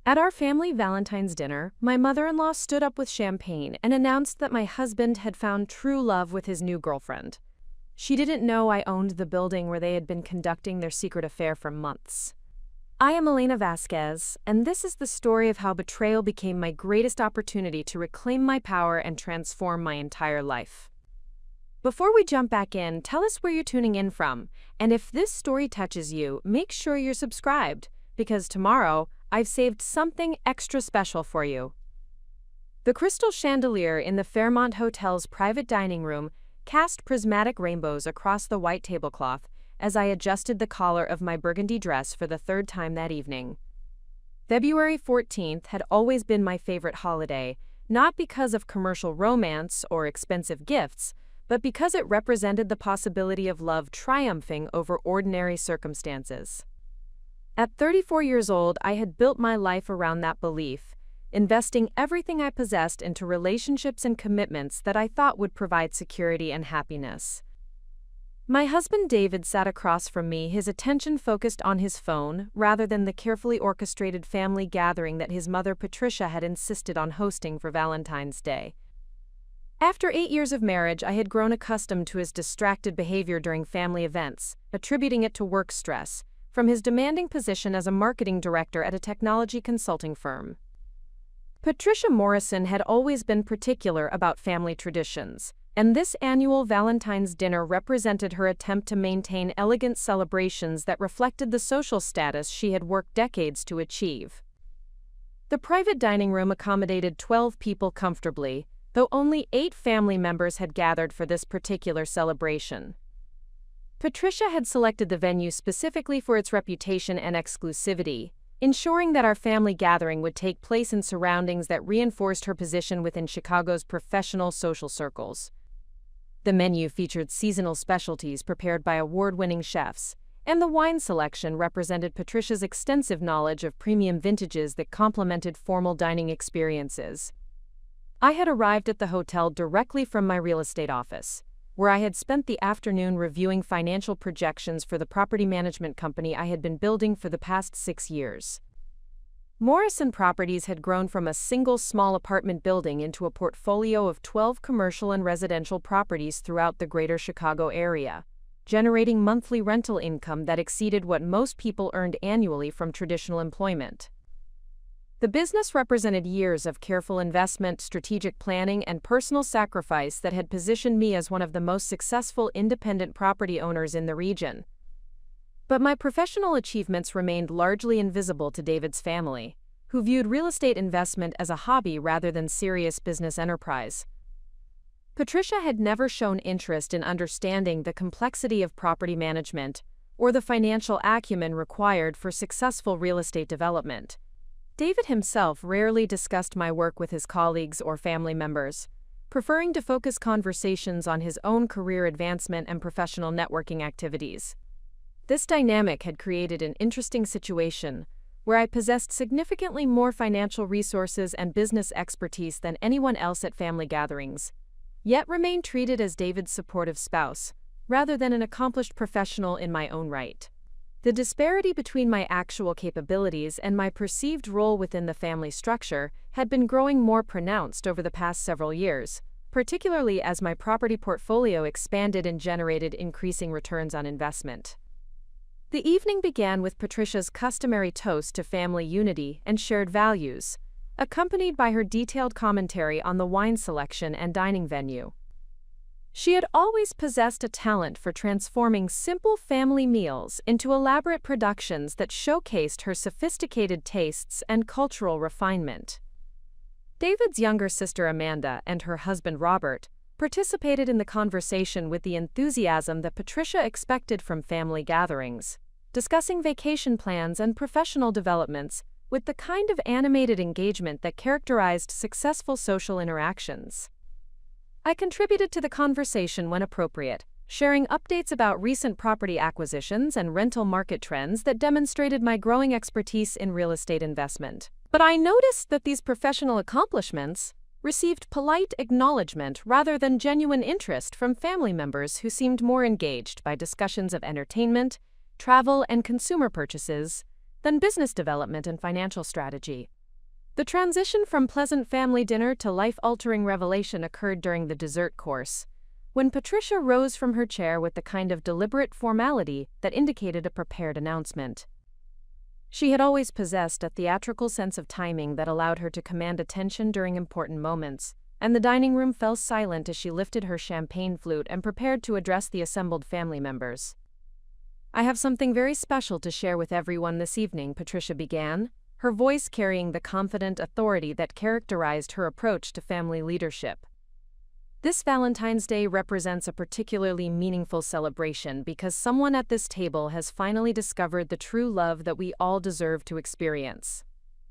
At our family Valentine's dinner, my mother-in-law stood up with champagne and announced that my husband had found true love with his new girlfriend. She didn't know I owned the building where they had been conducting their secret affair for months. I am Elena Vasquez, and this is the story of how betrayal became my greatest opportunity to reclaim my power and transform my entire life. Before we jump back in, tell us where you're tuning in from, and if this story touches you, make sure you're subscribed, because tomorrow, I've saved something extra special for you. The crystal chandelier in the Fairmont Hotel's private dining room cast prismatic rainbows across the white tablecloth as I adjusted the collar of my burgundy dress for the third time that evening. February 14th had always been my favorite holiday, not because of commercial romance or expensive gifts, but because it represented the possibility of love triumphing over ordinary circumstances. At 34 years old, I had built my life around that belief, investing everything I possessed into relationships and commitments that I thought would provide security and happiness. My husband David sat across from me, his attention focused on his phone rather than the carefully orchestrated family gathering that his mother Patricia had insisted on hosting for Valentine's Day. After 8 years of marriage, I had grown accustomed to his distracted behavior during family events, attributing it to work stress, from his demanding position as a marketing director at a technology consulting firm. Patricia Morrison had always been particular about family traditions, and this annual Valentine's dinner represented her attempt to maintain elegant celebrations that reflected the social status she had worked decades to achieve. The private dining room accommodated 12 people comfortably, though only 8 family members had gathered for this particular celebration. Patricia had selected the venue specifically for its reputation and exclusivity, ensuring that our family gathering would take place in surroundings that reinforced her position within Chicago's professional social circles. The menu featured seasonal specialties prepared by award-winning chefs, and the wine selection represented Patricia's extensive knowledge of premium vintages that complemented formal dining experiences. I had arrived at the hotel directly from my real estate office, where I had spent the afternoon reviewing financial projections for the property management company I had been building for the past 6 years. Morrison Properties had grown from a single small apartment building into a portfolio of 12 commercial and residential properties throughout the greater Chicago area, generating monthly rental income that exceeded what most people earned annually from traditional employment. The business represented years of careful investment, strategic planning, and personal sacrifice that had positioned me as one of the most successful independent property owners in the region. But my professional achievements remained largely invisible to David's family, who viewed real estate investment as a hobby rather than serious business enterprise. Patricia had never shown interest in understanding the complexity of property management or the financial acumen required for successful real estate development. David himself rarely discussed my work with his colleagues or family members, preferring to focus conversations on his own career advancement and professional networking activities. This dynamic had created an interesting situation where I possessed significantly more financial resources and business expertise than anyone else at family gatherings, yet remained treated as David's supportive spouse, rather than an accomplished professional in my own right. The disparity between my actual capabilities and my perceived role within the family structure had been growing more pronounced over the past several years, particularly as my property portfolio expanded and generated increasing returns on investment. The evening began with Patricia's customary toast to family unity and shared values, accompanied by her detailed commentary on the wine selection and dining venue. She had always possessed a talent for transforming simple family meals into elaborate productions that showcased her sophisticated tastes and cultural refinement. David's younger sister Amanda and her husband Robert participated in the conversation with the enthusiasm that Patricia expected from family gatherings, discussing vacation plans and professional developments with the kind of animated engagement that characterized successful social interactions. I contributed to the conversation when appropriate, sharing updates about recent property acquisitions and rental market trends that demonstrated my growing expertise in real estate investment. But I noticed that these professional accomplishments received polite acknowledgement rather than genuine interest from family members who seemed more engaged by discussions of entertainment, travel, and consumer purchases then business development and financial strategy. The transition from pleasant family dinner to life-altering revelation occurred during the dessert course, when Patricia rose from her chair with the kind of deliberate formality that indicated a prepared announcement. She had always possessed a theatrical sense of timing that allowed her to command attention during important moments, and the dining room fell silent as she lifted her champagne flute and prepared to address the assembled family members. "I have something very special to share with everyone this evening," Patricia began, her voice carrying the confident authority that characterized her approach to family leadership. "This Valentine's Day represents a particularly meaningful celebration because someone at this table has finally discovered the true love that we all deserve to experience."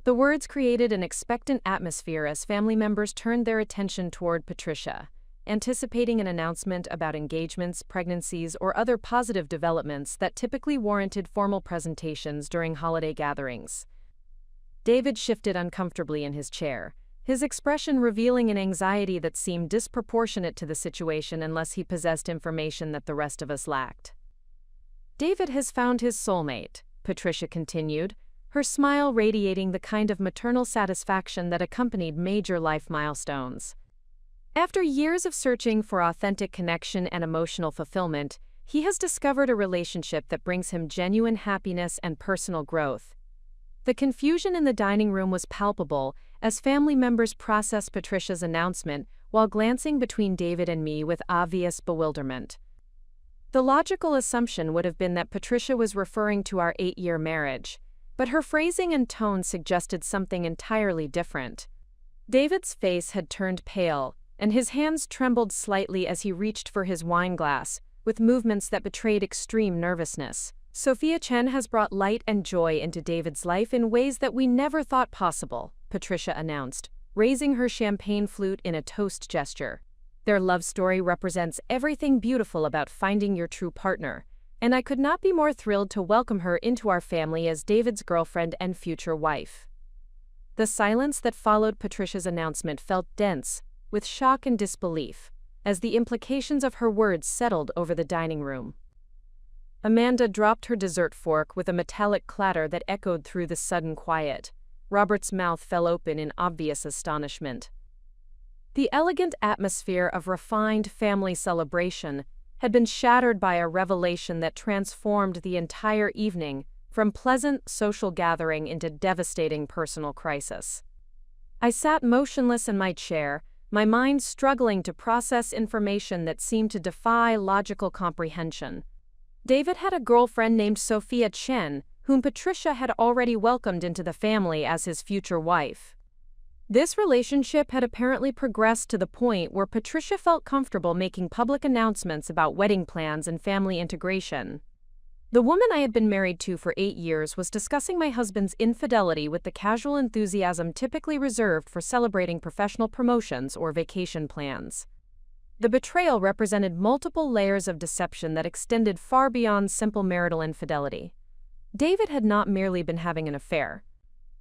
The words created an expectant atmosphere as family members turned their attention toward Patricia, anticipating an announcement about engagements, pregnancies, or other positive developments that typically warranted formal presentations during holiday gatherings. David shifted uncomfortably in his chair, his expression revealing an anxiety that seemed disproportionate to the situation unless he possessed information that the rest of us lacked. "David has found his soulmate," Patricia continued, her smile radiating the kind of maternal satisfaction that accompanied major life milestones. "After years of searching for authentic connection and emotional fulfillment, he has discovered a relationship that brings him genuine happiness and personal growth." The confusion in the dining room was palpable as family members processed Patricia's announcement while glancing between David and me with obvious bewilderment. The logical assumption would have been that Patricia was referring to our 8-year marriage, but her phrasing and tone suggested something entirely different. David's face had turned pale, and his hands trembled slightly as he reached for his wine glass, with movements that betrayed extreme nervousness. "Sophia Chen has brought light and joy into David's life in ways that we never thought possible," Patricia announced, raising her champagne flute in a toast gesture. "Their love story represents everything beautiful about finding your true partner, and I could not be more thrilled to welcome her into our family as David's girlfriend and future wife." The silence that followed Patricia's announcement felt dense, with shock and disbelief, as the implications of her words settled over the dining room. Amanda dropped her dessert fork with a metallic clatter that echoed through the sudden quiet. Robert's mouth fell open in obvious astonishment. The elegant atmosphere of refined family celebration had been shattered by a revelation that transformed the entire evening from pleasant social gathering into devastating personal crisis. I sat motionless in my chair, my mind struggling to process information that seemed to defy logical comprehension. David had a girlfriend named Sophia Chen, whom Patricia had already welcomed into the family as his future wife. This relationship had apparently progressed to the point where Patricia felt comfortable making public announcements about wedding plans and family integration. The woman I had been married to for 8 years was discussing my husband's infidelity with the casual enthusiasm typically reserved for celebrating professional promotions or vacation plans. The betrayal represented multiple layers of deception that extended far beyond simple marital infidelity. David had not merely been having an affair.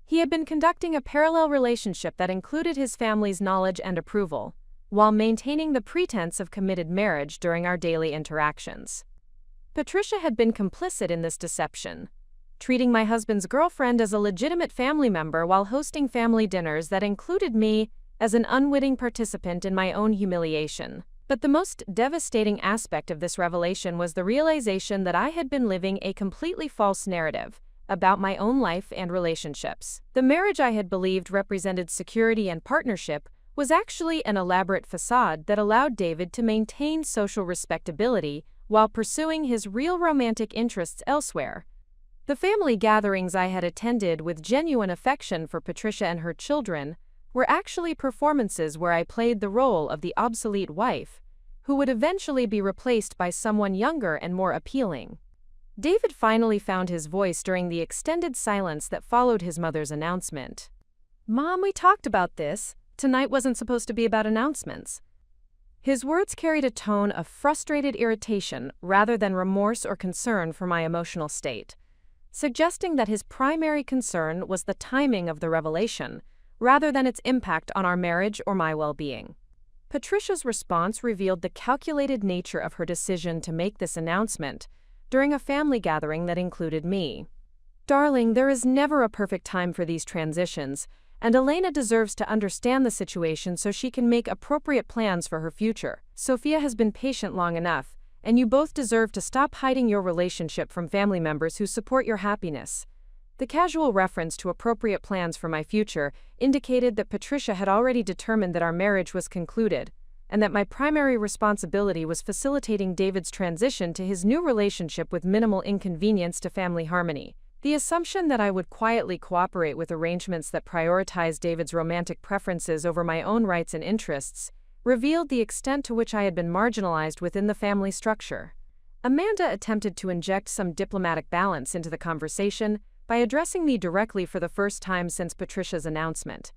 He had been conducting a parallel relationship that included his family's knowledge and approval, while maintaining the pretense of committed marriage during our daily interactions. Patricia had been complicit in this deception, treating my husband's girlfriend as a legitimate family member while hosting family dinners that included me as an unwitting participant in my own humiliation. But the most devastating aspect of this revelation was the realization that I had been living a completely false narrative about my own life and relationships. The marriage I had believed represented security and partnership was actually an elaborate facade that allowed David to maintain social respectability while pursuing his real romantic interests elsewhere. The family gatherings I had attended with genuine affection for Patricia and her children were actually performances where I played the role of the obsolete wife, who would eventually be replaced by someone younger and more appealing. David finally found his voice during the extended silence that followed his mother's announcement. "Mom, we talked about this. Tonight wasn't supposed to be about announcements." His words carried a tone of frustrated irritation rather than remorse or concern for my emotional state, suggesting that his primary concern was the timing of the revelation, rather than its impact on our marriage or my well-being. Patricia's response revealed the calculated nature of her decision to make this announcement during a family gathering that included me. Darling, there is never a perfect time for these transitions, and Elena deserves to understand the situation so she can make appropriate plans for her future. Sophia has been patient long enough, and you both deserve to stop hiding your relationship from family members who support your happiness. The casual reference to appropriate plans for my future indicated that Patricia had already determined that our marriage was concluded, and that my primary responsibility was facilitating David's transition to his new relationship with minimal inconvenience to family harmony. The assumption that I would quietly cooperate with arrangements that prioritize David's romantic preferences over my own rights and interests revealed the extent to which I had been marginalized within the family structure. Amanda attempted to inject some diplomatic balance into the conversation by addressing me directly for the first time since Patricia's announcement.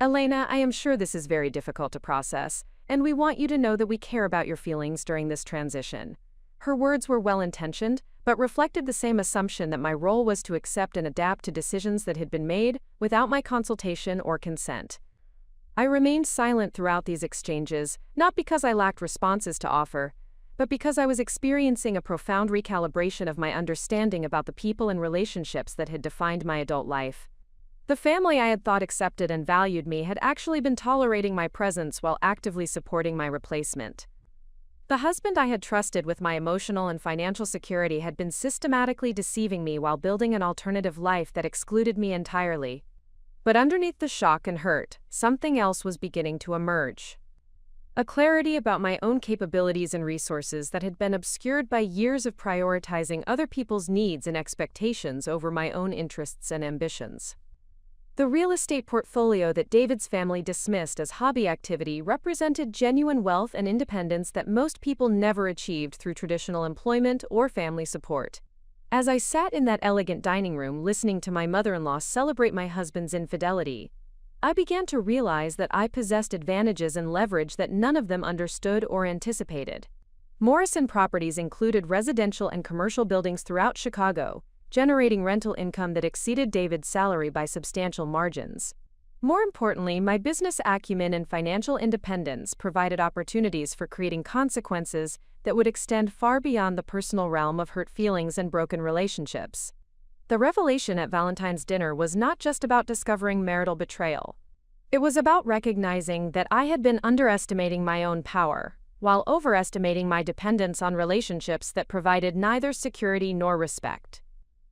Elena, I am sure this is very difficult to process, and we want you to know that we care about your feelings during this transition. Her words were well-intentioned, but reflected the same assumption that my role was to accept and adapt to decisions that had been made without my consultation or consent. I remained silent throughout these exchanges, not because I lacked responses to offer, but because I was experiencing a profound recalibration of my understanding about the people and relationships that had defined my adult life. The family I had thought accepted and valued me had actually been tolerating my presence while actively supporting my replacement. The husband I had trusted with my emotional and financial security had been systematically deceiving me while building an alternative life that excluded me entirely. But underneath the shock and hurt, something else was beginning to emerge. A clarity about my own capabilities and resources that had been obscured by years of prioritizing other people's needs and expectations over my own interests and ambitions. The real estate portfolio that David's family dismissed as hobby activity represented genuine wealth and independence that most people never achieved through traditional employment or family support. As I sat in that elegant dining room listening to my mother-in-law celebrate my husband's infidelity, I began to realize that I possessed advantages and leverage that none of them understood or anticipated. Morrison Properties included residential and commercial buildings throughout Chicago, generating rental income that exceeded David's salary by substantial margins. More importantly, my business acumen and financial independence provided opportunities for creating consequences that would extend far beyond the personal realm of hurt feelings and broken relationships. The revelation at Valentine's dinner was not just about discovering marital betrayal. It was about recognizing that I had been underestimating my own power, while overestimating my dependence on relationships that provided neither security nor respect.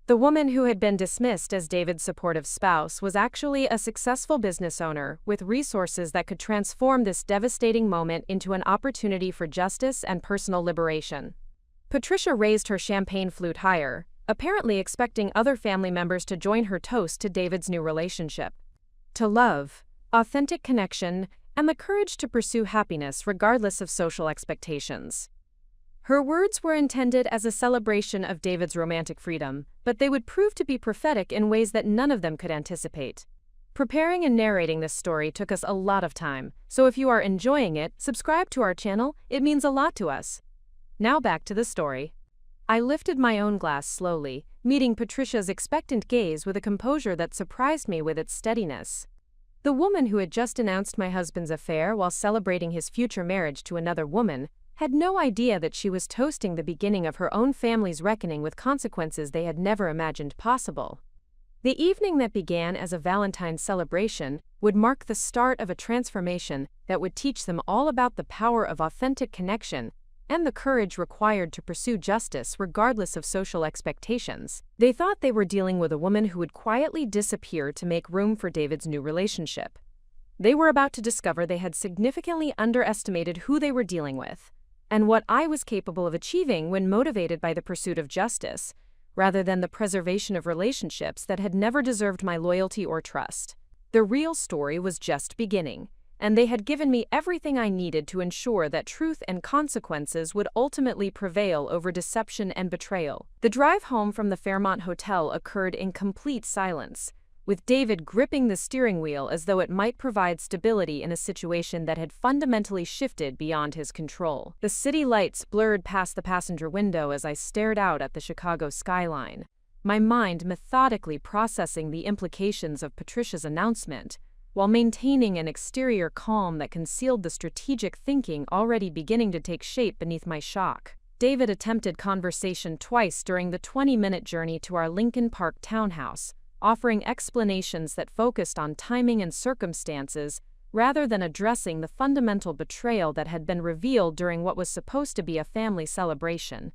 The woman who had been dismissed as David's supportive spouse was actually a successful business owner with resources that could transform this devastating moment into an opportunity for justice and personal liberation. Patricia raised her champagne flute higher, apparently expecting other family members to join her toast to David's new relationship. To love, authentic connection, and the courage to pursue happiness regardless of social expectations. Her words were intended as a celebration of David's romantic freedom, but they would prove to be prophetic in ways that none of them could anticipate. Preparing and narrating this story took us a lot of time, so if you are enjoying it, subscribe to our channel, it means a lot to us. Now back to the story. I lifted my own glass slowly, meeting Patricia's expectant gaze with a composure that surprised me with its steadiness. The woman who had just announced my husband's affair while celebrating his future marriage to another woman had no idea that she was toasting the beginning of her own family's reckoning with consequences they had never imagined possible. The evening that began as a Valentine celebration would mark the start of a transformation that would teach them all about the power of authentic connection and the courage required to pursue justice regardless of social expectations. They thought they were dealing with a woman who would quietly disappear to make room for David's new relationship. They were about to discover they had significantly underestimated who they were dealing with, and what I was capable of achieving when motivated by the pursuit of justice, rather than the preservation of relationships that had never deserved my loyalty or trust. The real story was just beginning, and they had given me everything I needed to ensure that truth and consequences would ultimately prevail over deception and betrayal. The drive home from the Fairmont Hotel occurred in complete silence, with David gripping the steering wheel as though it might provide stability in a situation that had fundamentally shifted beyond his control. The city lights blurred past the passenger window as I stared out at the Chicago skyline, my mind methodically processing the implications of Patricia's announcement, while maintaining an exterior calm that concealed the strategic thinking already beginning to take shape beneath my shock. David attempted conversation twice during the 20-minute journey to our Lincoln Park townhouse, offering explanations that focused on timing and circumstances rather than addressing the fundamental betrayal that had been revealed during what was supposed to be a family celebration.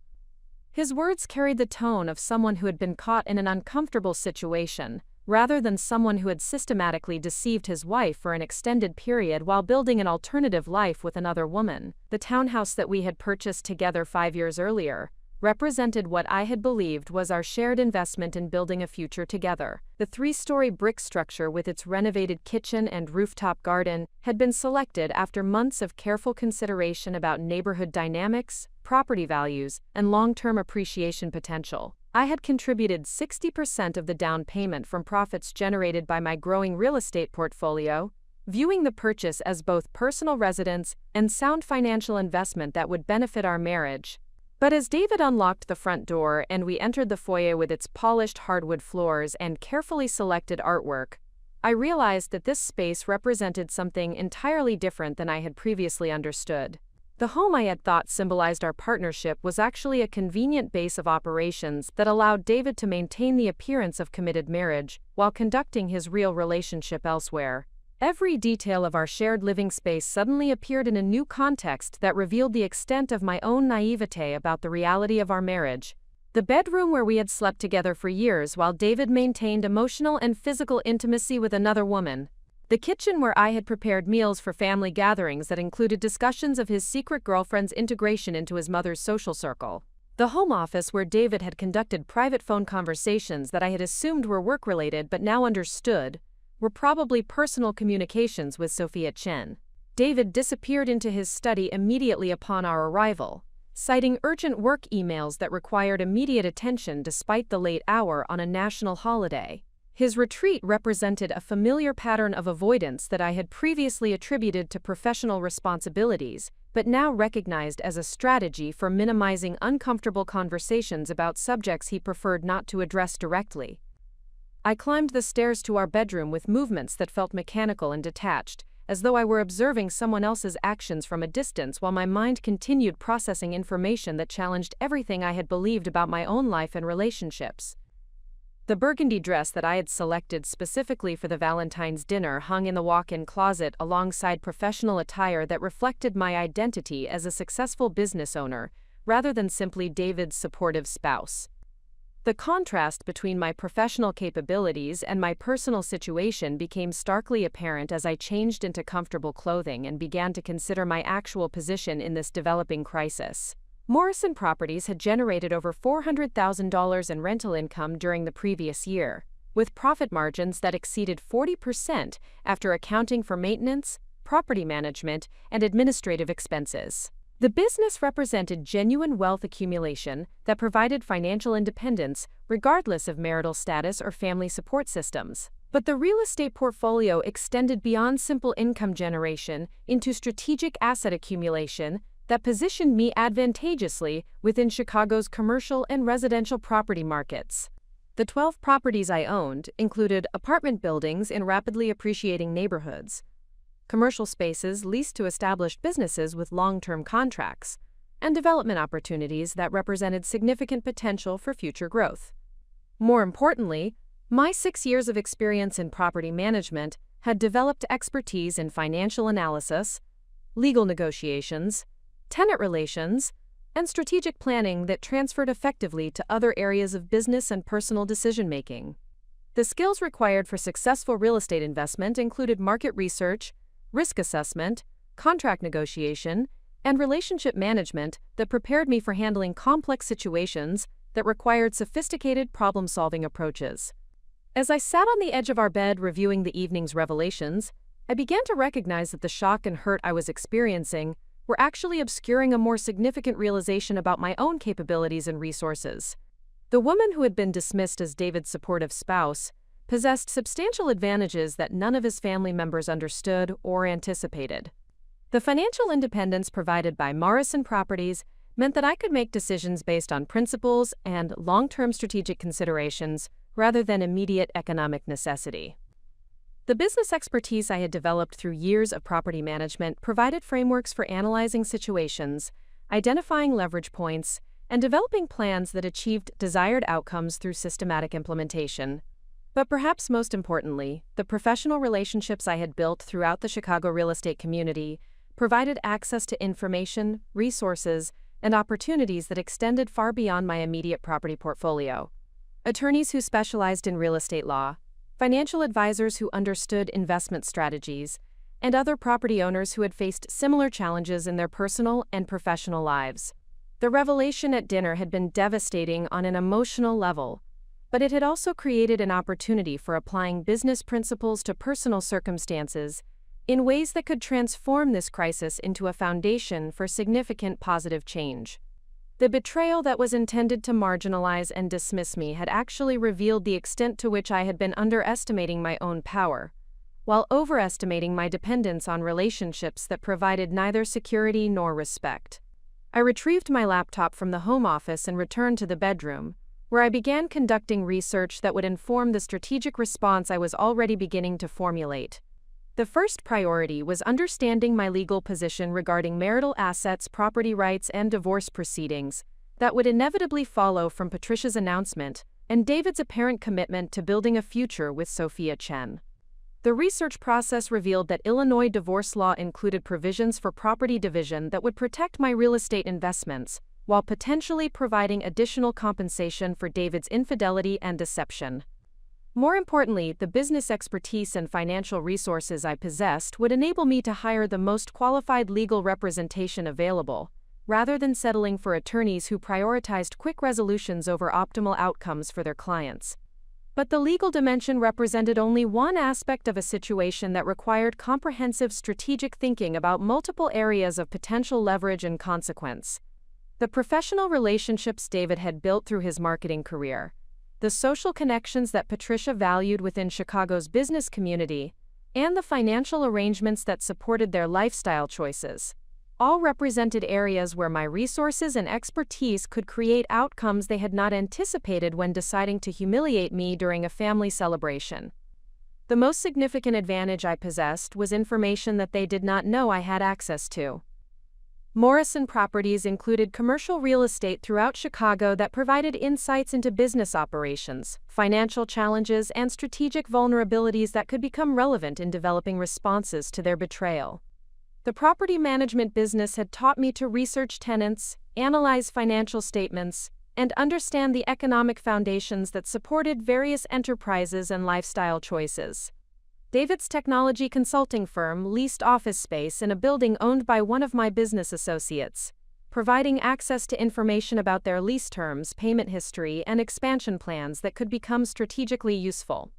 His words carried the tone of someone who had been caught in an uncomfortable situation, rather than someone who had systematically deceived his wife for an extended period while building an alternative life with another woman. The townhouse that we had purchased together 5 years earlier represented what I had believed was our shared investment in building a future together. The 3-story brick structure with its renovated kitchen and rooftop garden had been selected after months of careful consideration about neighborhood dynamics, property values, and long-term appreciation potential. I had contributed 60% of the down payment from profits generated by my growing real estate portfolio, viewing the purchase as both personal residence and sound financial investment that would benefit our marriage. But as David unlocked the front door and we entered the foyer with its polished hardwood floors and carefully selected artwork, I realized that this space represented something entirely different than I had previously understood. The home I had thought symbolized our partnership was actually a convenient base of operations that allowed David to maintain the appearance of committed marriage while conducting his real relationship elsewhere. Every detail of our shared living space suddenly appeared in a new context that revealed the extent of my own naivete about the reality of our marriage. The bedroom where we had slept together for years while David maintained emotional and physical intimacy with another woman. The kitchen where I had prepared meals for family gatherings that included discussions of his secret girlfriend's integration into his mother's social circle. The home office where David had conducted private phone conversations that I had assumed were work-related but now understood were probably personal communications with Sophia Chen. David disappeared into his study immediately upon our arrival, citing urgent work emails that required immediate attention despite the late hour on a national holiday. His retreat represented a familiar pattern of avoidance that I had previously attributed to professional responsibilities, but now recognized as a strategy for minimizing uncomfortable conversations about subjects he preferred not to address directly. I climbed the stairs to our bedroom with movements that felt mechanical and detached, as though I were observing someone else's actions from a distance while my mind continued processing information that challenged everything I had believed about my own life and relationships. The burgundy dress that I had selected specifically for the Valentine's dinner hung in the walk-in closet alongside professional attire that reflected my identity as a successful business owner, rather than simply David's supportive spouse. The contrast between my professional capabilities and my personal situation became starkly apparent as I changed into comfortable clothing and began to consider my actual position in this developing crisis. Morrison Properties had generated over $400,000 in rental income during the previous year, with profit margins that exceeded 40% after accounting for maintenance, property management, and administrative expenses. The business represented genuine wealth accumulation that provided financial independence regardless of marital status or family support systems. But the real estate portfolio extended beyond simple income generation into strategic asset accumulation that positioned me advantageously within Chicago's commercial and residential property markets. The 12 properties I owned included apartment buildings in rapidly appreciating neighborhoods, commercial spaces leased to established businesses with long-term contracts, and development opportunities that represented significant potential for future growth. More importantly, my 6 years of experience in property management had developed expertise in financial analysis, legal negotiations, tenant relations, and strategic planning that transferred effectively to other areas of business and personal decision-making. The skills required for successful real estate investment included market research, risk assessment, contract negotiation, and relationship management that prepared me for handling complex situations that required sophisticated problem-solving approaches. As I sat on the edge of our bed reviewing the evening's revelations, I began to recognize that the shock and hurt I was experiencing were actually obscuring a more significant realization about my own capabilities and resources. The woman who had been dismissed as David's supportive spouse possessed substantial advantages that none of his family members understood or anticipated. The financial independence provided by Morrison Properties meant that I could make decisions based on principles and long-term strategic considerations rather than immediate economic necessity. The business expertise I had developed through years of property management provided frameworks for analyzing situations, identifying leverage points, and developing plans that achieved desired outcomes through systematic implementation. But perhaps most importantly, the professional relationships I had built throughout the Chicago real estate community provided access to information, resources, and opportunities that extended far beyond my immediate property portfolio. Attorneys who specialized in real estate law, financial advisors who understood investment strategies, and other property owners who had faced similar challenges in their personal and professional lives. The revelation at dinner had been devastating on an emotional level, but it had also created an opportunity for applying business principles to personal circumstances in ways that could transform this crisis into a foundation for significant positive change. The betrayal that was intended to marginalize and dismiss me had actually revealed the extent to which I had been underestimating my own power, while overestimating my dependence on relationships that provided neither security nor respect. I retrieved my laptop from the home office and returned to the bedroom, where I began conducting research that would inform the strategic response I was already beginning to formulate. The first priority was understanding my legal position regarding marital assets, property rights, and divorce proceedings that would inevitably follow from Patricia's announcement and David's apparent commitment to building a future with Sophia Chen. The research process revealed that Illinois divorce law included provisions for property division that would protect my real estate investments, while potentially providing additional compensation for David's infidelity and deception. More importantly, the business expertise and financial resources I possessed would enable me to hire the most qualified legal representation available, rather than settling for attorneys who prioritized quick resolutions over optimal outcomes for their clients. But the legal dimension represented only one aspect of a situation that required comprehensive strategic thinking about multiple areas of potential leverage and consequence. The professional relationships David had built through his marketing career, the social connections that Patricia valued within Chicago's business community, and the financial arrangements that supported their lifestyle choices, all represented areas where my resources and expertise could create outcomes they had not anticipated when deciding to humiliate me during a family celebration. The most significant advantage I possessed was information that they did not know I had access to. Morrison Properties included commercial real estate throughout Chicago that provided insights into business operations, financial challenges, and strategic vulnerabilities that could become relevant in developing responses to their betrayal. The property management business had taught me to research tenants, analyze financial statements, and understand the economic foundations that supported various enterprises and lifestyle choices. David's technology consulting firm leased office space in a building owned by one of my business associates, providing access to information about their lease terms, payment history, and expansion plans that could become strategically useful.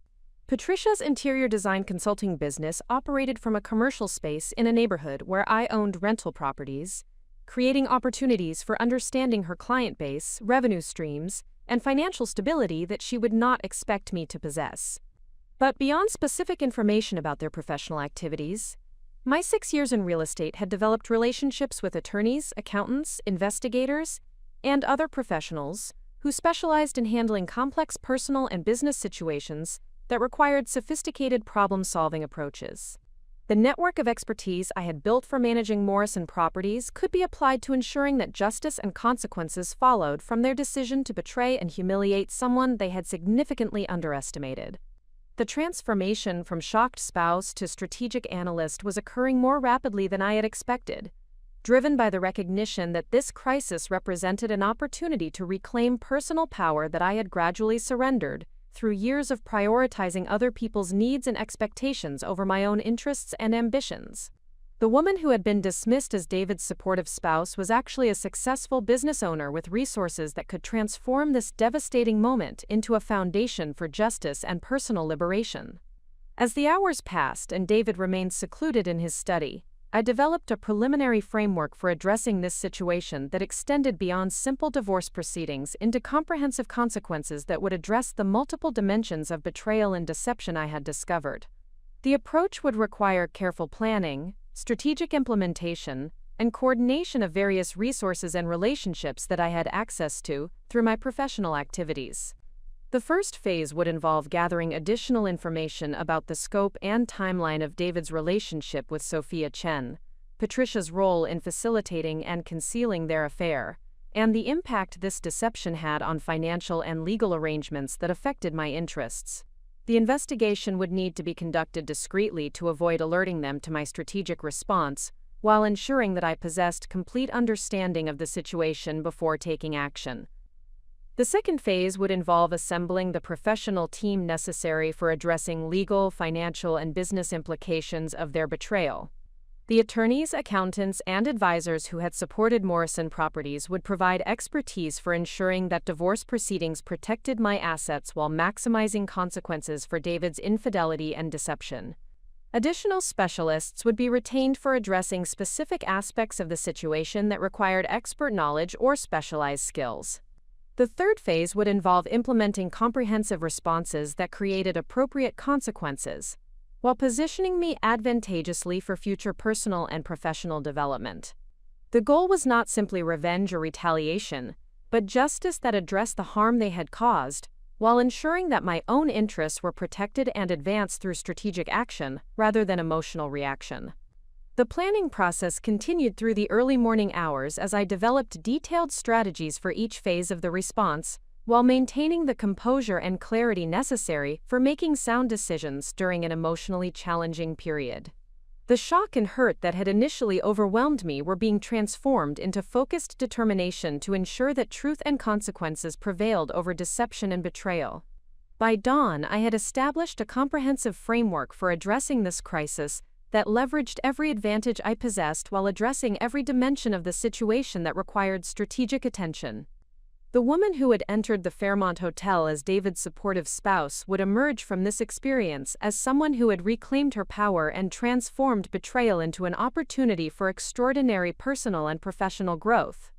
Patricia's interior design consulting business operated from a commercial space in a neighborhood where I owned rental properties, creating opportunities for understanding her client base, revenue streams, and financial stability that she would not expect me to possess. But beyond specific information about their professional activities, my 6 years in real estate had developed relationships with attorneys, accountants, investigators, and other professionals who specialized in handling complex personal and business situations that required sophisticated problem-solving approaches. The network of expertise I had built for managing Morrison Properties could be applied to ensuring that justice and consequences followed from their decision to betray and humiliate someone they had significantly underestimated. The transformation from shocked spouse to strategic analyst was occurring more rapidly than I had expected, driven by the recognition that this crisis represented an opportunity to reclaim personal power that I had gradually surrendered through years of prioritizing other people's needs and expectations over my own interests and ambitions. The woman who had been dismissed as David's supportive spouse was actually a successful business owner with resources that could transform this devastating moment into a foundation for justice and personal liberation. As the hours passed and David remained secluded in his study, I developed a preliminary framework for addressing this situation that extended beyond simple divorce proceedings into comprehensive consequences that would address the multiple dimensions of betrayal and deception I had discovered. The approach would require careful planning, strategic implementation, and coordination of various resources and relationships that I had access to through my professional activities. The first phase would involve gathering additional information about the scope and timeline of David's relationship with Sophia Chen, Patricia's role in facilitating and concealing their affair, and the impact this deception had on financial and legal arrangements that affected my interests. The investigation would need to be conducted discreetly to avoid alerting them to my strategic response, while ensuring that I possessed complete understanding of the situation before taking action. The second phase would involve assembling the professional team necessary for addressing legal, financial, and business implications of their betrayal. The attorneys, accountants, and advisors who had supported Morrison Properties would provide expertise for ensuring that divorce proceedings protected my assets while maximizing consequences for David's infidelity and deception. Additional specialists would be retained for addressing specific aspects of the situation that required expert knowledge or specialized skills. The third phase would involve implementing comprehensive responses that created appropriate consequences, while positioning me advantageously for future personal and professional development. The goal was not simply revenge or retaliation, but justice that addressed the harm they had caused, while ensuring that my own interests were protected and advanced through strategic action rather than emotional reaction. The planning process continued through the early morning hours as I developed detailed strategies for each phase of the response, while maintaining the composure and clarity necessary for making sound decisions during an emotionally challenging period. The shock and hurt that had initially overwhelmed me were being transformed into focused determination to ensure that truth and consequences prevailed over deception and betrayal. By dawn, I had established a comprehensive framework for addressing this crisis that leveraged every advantage I possessed while addressing every dimension of the situation that required strategic attention. The woman who had entered the Fairmont Hotel as David's supportive spouse would emerge from this experience as someone who had reclaimed her power and transformed betrayal into an opportunity for extraordinary personal and professional growth.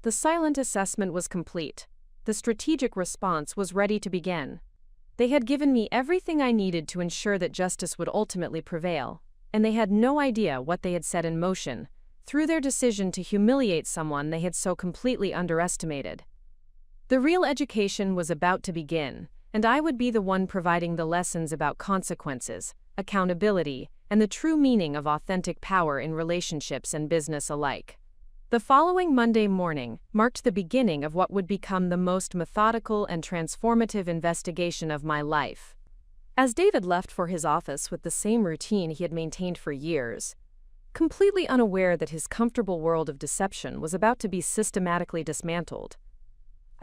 The silent assessment was complete. The strategic response was ready to begin. They had given me everything I needed to ensure that justice would ultimately prevail, and they had no idea what they had set in motion through their decision to humiliate someone they had so completely underestimated. The real education was about to begin, and I would be the one providing the lessons about consequences, accountability, and the true meaning of authentic power in relationships and business alike. The following Monday morning marked the beginning of what would become the most methodical and transformative investigation of my life. As David left for his office with the same routine he had maintained for years, completely unaware that his comfortable world of deception was about to be systematically dismantled,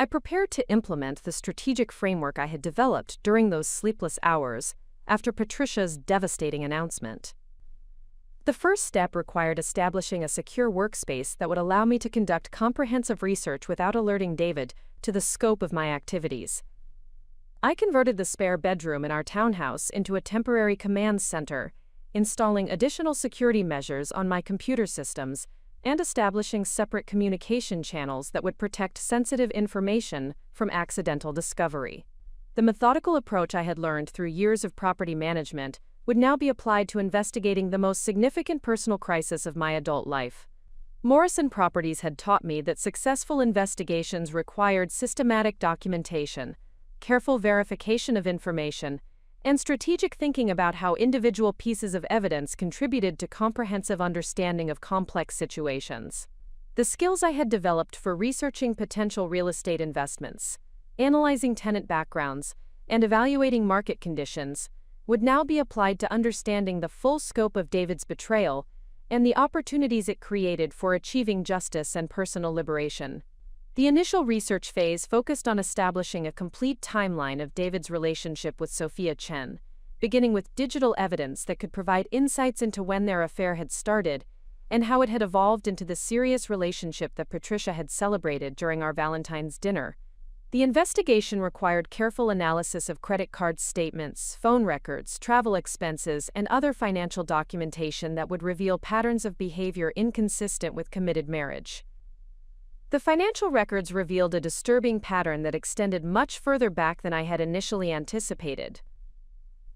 I prepared to implement the strategic framework I had developed during those sleepless hours after Patricia's devastating announcement. The first step required establishing a secure workspace that would allow me to conduct comprehensive research without alerting David to the scope of my activities. I converted the spare bedroom in our townhouse into a temporary command center, installing additional security measures on my computer systems and establishing separate communication channels that would protect sensitive information from accidental discovery. The methodical approach I had learned through years of property management would now be applied to investigating the most significant personal crisis of my adult life. Morrison Properties had taught me that successful investigations required systematic documentation, careful verification of information, and strategic thinking about how individual pieces of evidence contributed to comprehensive understanding of complex situations. The skills I had developed for researching potential real estate investments, analyzing tenant backgrounds, and evaluating market conditions would now be applied to understanding the full scope of David's betrayal and the opportunities it created for achieving justice and personal liberation. The initial research phase focused on establishing a complete timeline of David's relationship with Sophia Chen, beginning with digital evidence that could provide insights into when their affair had started and how it had evolved into the serious relationship that Patricia had celebrated during our Valentine's dinner. The investigation required careful analysis of credit card statements, phone records, travel expenses, and other financial documentation that would reveal patterns of behavior inconsistent with committed marriage. The financial records revealed a disturbing pattern that extended much further back than I had initially anticipated.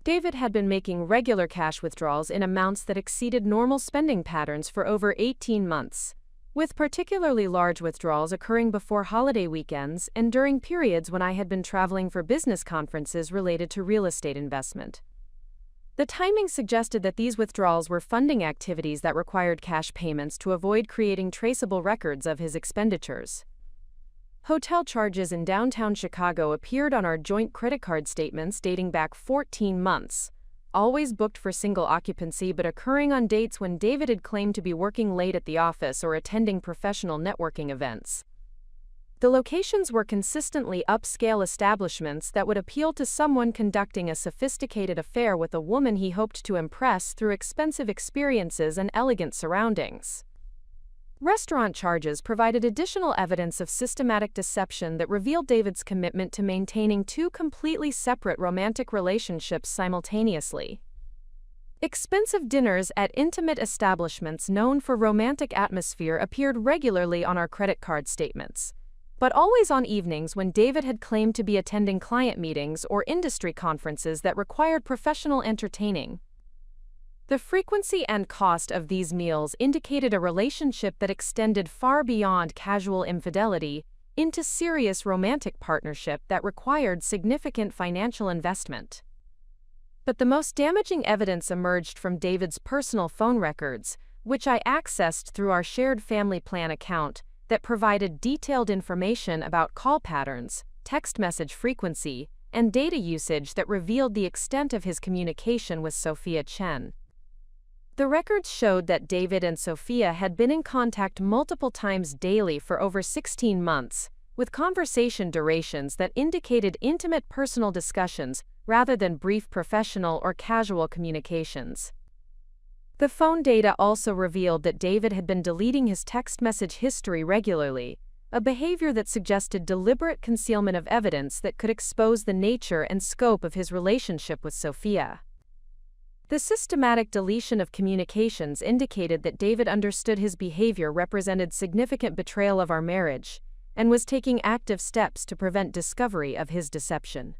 David had been making regular cash withdrawals in amounts that exceeded normal spending patterns for over 18 months, with particularly large withdrawals occurring before holiday weekends and during periods when I had been traveling for business conferences related to real estate investment. The timing suggested that these withdrawals were funding activities that required cash payments to avoid creating traceable records of his expenditures. Hotel charges in downtown Chicago appeared on our joint credit card statements dating back 14 months, always booked for single occupancy but occurring on dates when David had claimed to be working late at the office or attending professional networking events. The locations were consistently upscale establishments that would appeal to someone conducting a sophisticated affair with a woman he hoped to impress through expensive experiences and elegant surroundings. Restaurant charges provided additional evidence of systematic deception that revealed David's commitment to maintaining two completely separate romantic relationships simultaneously. Expensive dinners at intimate establishments known for romantic atmosphere appeared regularly on our credit card statements, but always on evenings when David had claimed to be attending client meetings or industry conferences that required professional entertaining. The frequency and cost of these meals indicated a relationship that extended far beyond casual infidelity into serious romantic partnership that required significant financial investment. But the most damaging evidence emerged from David's personal phone records, which I accessed through our shared family plan account, that provided detailed information about call patterns, text message frequency, and data usage that revealed the extent of his communication with Sophia Chen. The records showed that David and Sophia had been in contact multiple times daily for over 16 months, with conversation durations that indicated intimate personal discussions rather than brief professional or casual communications. The phone data also revealed that David had been deleting his text message history regularly, a behavior that suggested deliberate concealment of evidence that could expose the nature and scope of his relationship with Sophia. The systematic deletion of communications indicated that David understood his behavior represented significant betrayal of our marriage and was taking active steps to prevent discovery of his deception.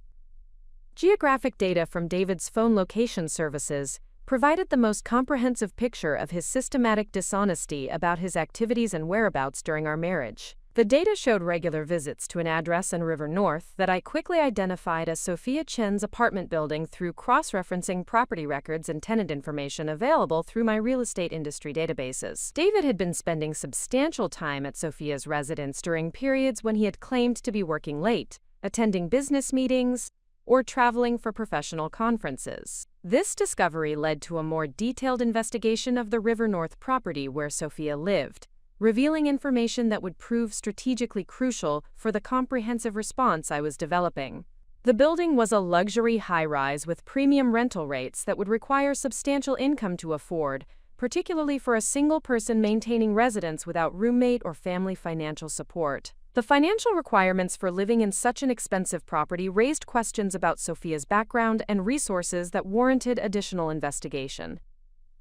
Geographic data from David's phone location services provided the most comprehensive picture of his systematic dishonesty about his activities and whereabouts during our marriage. The data showed regular visits to an address in River North that I quickly identified as Sophia Chen's apartment building through cross-referencing property records and tenant information available through my real estate industry databases. David had been spending substantial time at Sophia's residence during periods when he had claimed to be working late, attending business meetings, or traveling for professional conferences. This discovery led to a more detailed investigation of the River North property where Sophia lived, revealing information that would prove strategically crucial for the comprehensive response I was developing. The building was a luxury high-rise with premium rental rates that would require substantial income to afford, particularly for a single person maintaining residence without roommate or family financial support. The financial requirements for living in such an expensive property raised questions about Sophia's background and resources that warranted additional investigation.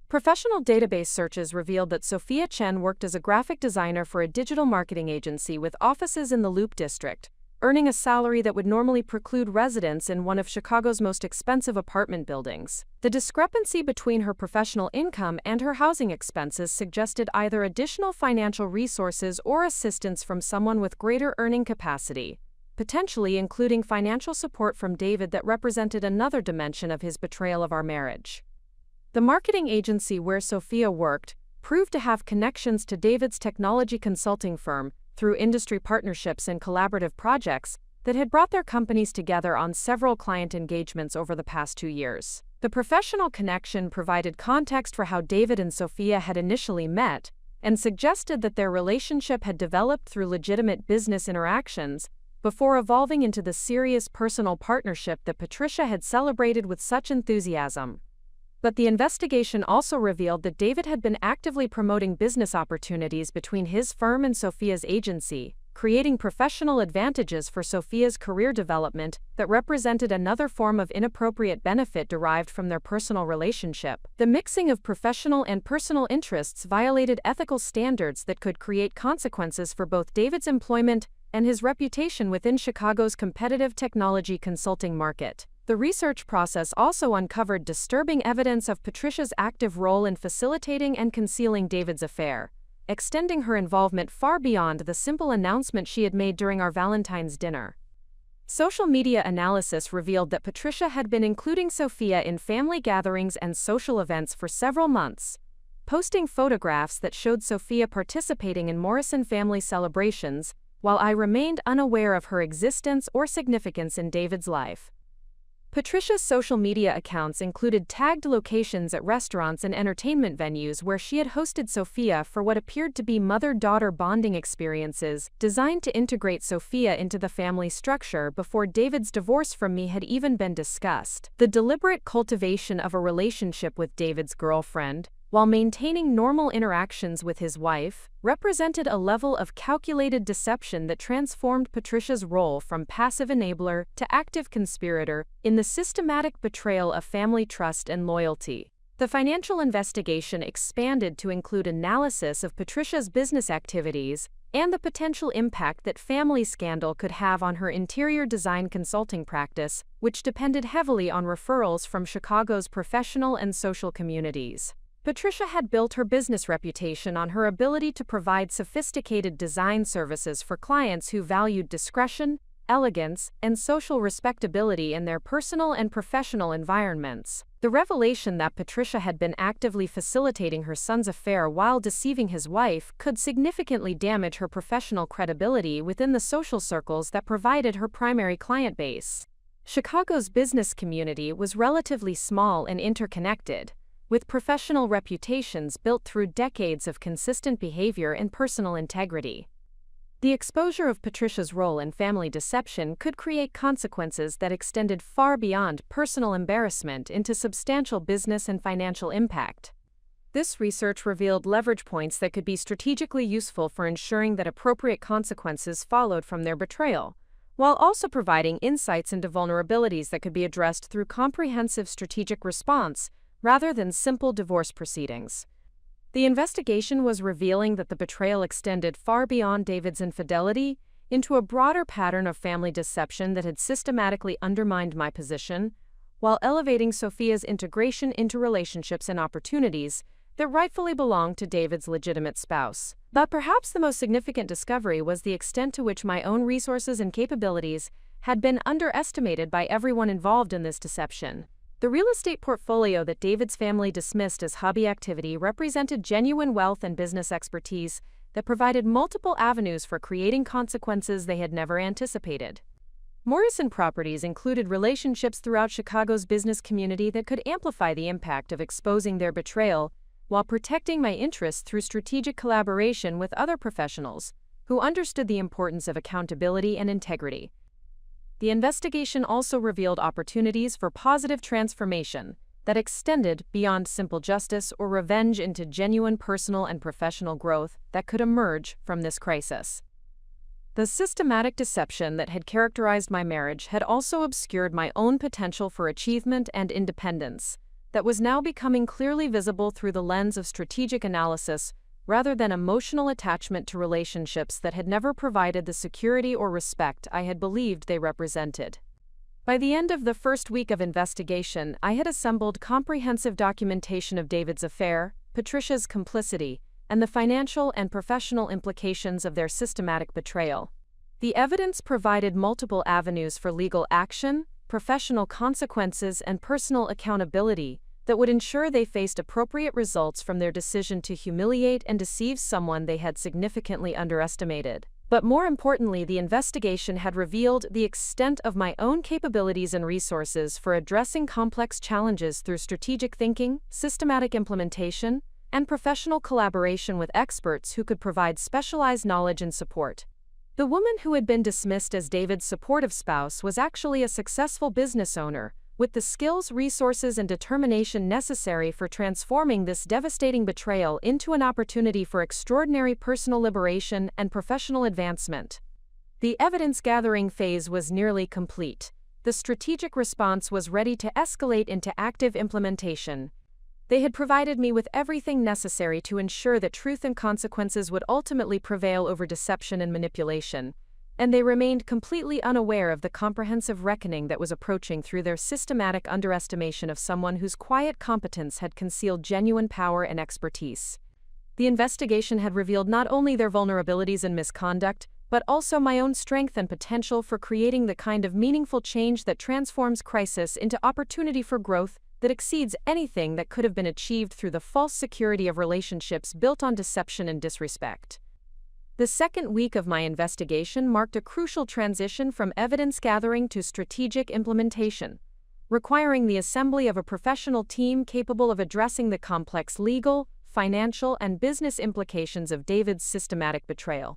Professional database searches revealed that Sophia Chen worked as a graphic designer for a digital marketing agency with offices in the Loop District, earning a salary that would normally preclude residence in one of Chicago's most expensive apartment buildings. The discrepancy between her professional income and her housing expenses suggested either additional financial resources or assistance from someone with greater earning capacity, potentially including financial support from David that represented another dimension of his betrayal of our marriage. The marketing agency where Sophia worked proved to have connections to David's technology consulting firm through industry partnerships and collaborative projects that had brought their companies together on several client engagements over the past 2 years. The professional connection provided context for how David and Sophia had initially met and suggested that their relationship had developed through legitimate business interactions before evolving into the serious personal partnership that Patricia had celebrated with such enthusiasm. But the investigation also revealed that David had been actively promoting business opportunities between his firm and Sophia's agency, creating professional advantages for Sophia's career development that represented another form of inappropriate benefit derived from their personal relationship. The mixing of professional and personal interests violated ethical standards that could create consequences for both David's employment and his reputation within Chicago's competitive technology consulting market. The research process also uncovered disturbing evidence of Patricia's active role in facilitating and concealing David's affair, extending her involvement far beyond the simple announcement she had made during our Valentine's dinner. Social media analysis revealed that Patricia had been including Sophia in family gatherings and social events for several months, posting photographs that showed Sophia participating in Morrison family celebrations, while I remained unaware of her existence or significance in David's life. Patricia's social media accounts included tagged locations at restaurants and entertainment venues where she had hosted Sophia for what appeared to be mother-daughter bonding experiences designed to integrate Sophia into the family structure before David's divorce from me had even been discussed. The deliberate cultivation of a relationship with David's girlfriend, while maintaining normal interactions with his wife, represented a level of calculated deception that transformed Patricia's role from passive enabler to active conspirator in the systematic betrayal of family trust and loyalty. The financial investigation expanded to include analysis of Patricia's business activities and the potential impact that family scandal could have on her interior design consulting practice, which depended heavily on referrals from Chicago's professional and social communities. Patricia had built her business reputation on her ability to provide sophisticated design services for clients who valued discretion, elegance, and social respectability in their personal and professional environments. The revelation that Patricia had been actively facilitating her son's affair while deceiving his wife could significantly damage her professional credibility within the social circles that provided her primary client base. Chicago's business community was relatively small and interconnected, with professional reputations built through decades of consistent behavior and personal integrity. The exposure of Patricia's role in family deception could create consequences that extended far beyond personal embarrassment into substantial business and financial impact. This research revealed leverage points that could be strategically useful for ensuring that appropriate consequences followed from their betrayal, while also providing insights into vulnerabilities that could be addressed through comprehensive strategic response rather than simple divorce proceedings. The investigation was revealing that the betrayal extended far beyond David's infidelity into a broader pattern of family deception that had systematically undermined my position, while elevating Sophia's integration into relationships and opportunities that rightfully belonged to David's legitimate spouse. But perhaps the most significant discovery was the extent to which my own resources and capabilities had been underestimated by everyone involved in this deception. The real estate portfolio that David's family dismissed as hobby activity represented genuine wealth and business expertise that provided multiple avenues for creating consequences they had never anticipated. Morrison properties included relationships throughout Chicago's business community that could amplify the impact of exposing their betrayal while protecting my interests through strategic collaboration with other professionals who understood the importance of accountability and integrity. The investigation also revealed opportunities for positive transformation that extended beyond simple justice or revenge into genuine personal and professional growth that could emerge from this crisis. The systematic deception that had characterized my marriage had also obscured my own potential for achievement and independence, that was now becoming clearly visible through the lens of strategic analysis rather than emotional attachment to relationships that had never provided the security or respect I had believed they represented. By the end of the first week of investigation, I had assembled comprehensive documentation of David's affair, Patricia's complicity, and the financial and professional implications of their systematic betrayal. The evidence provided multiple avenues for legal action, professional consequences, and personal accountability that would ensure they faced appropriate results from their decision to humiliate and deceive someone they had significantly underestimated. But more importantly, the investigation had revealed the extent of my own capabilities and resources for addressing complex challenges through strategic thinking, systematic implementation, and professional collaboration with experts who could provide specialized knowledge and support. The woman who had been dismissed as David's supportive spouse was actually a successful business owner, with the skills, resources, and determination necessary for transforming this devastating betrayal into an opportunity for extraordinary personal liberation and professional advancement. The evidence-gathering phase was nearly complete. The strategic response was ready to escalate into active implementation. They had provided me with everything necessary to ensure that truth and consequences would ultimately prevail over deception and manipulation, and they remained completely unaware of the comprehensive reckoning that was approaching through their systematic underestimation of someone whose quiet competence had concealed genuine power and expertise. The investigation had revealed not only their vulnerabilities and misconduct, but also my own strength and potential for creating the kind of meaningful change that transforms crisis into opportunity for growth that exceeds anything that could have been achieved through the false security of relationships built on deception and disrespect. The second week of my investigation marked a crucial transition from evidence gathering to strategic implementation, requiring the assembly of a professional team capable of addressing the complex legal, financial, and business implications of David's systematic betrayal.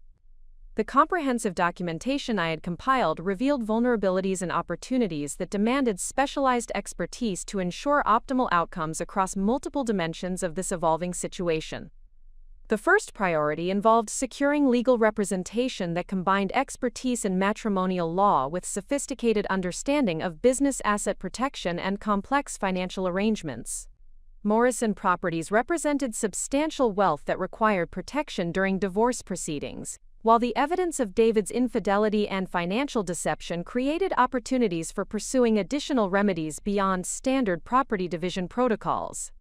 The comprehensive documentation I had compiled revealed vulnerabilities and opportunities that demanded specialized expertise to ensure optimal outcomes across multiple dimensions of this evolving situation. The first priority involved securing legal representation that combined expertise in matrimonial law with sophisticated understanding of business asset protection and complex financial arrangements. Morrison Properties represented substantial wealth that required protection during divorce proceedings, while the evidence of David's infidelity and financial deception created opportunities for pursuing additional remedies beyond standard property division protocols.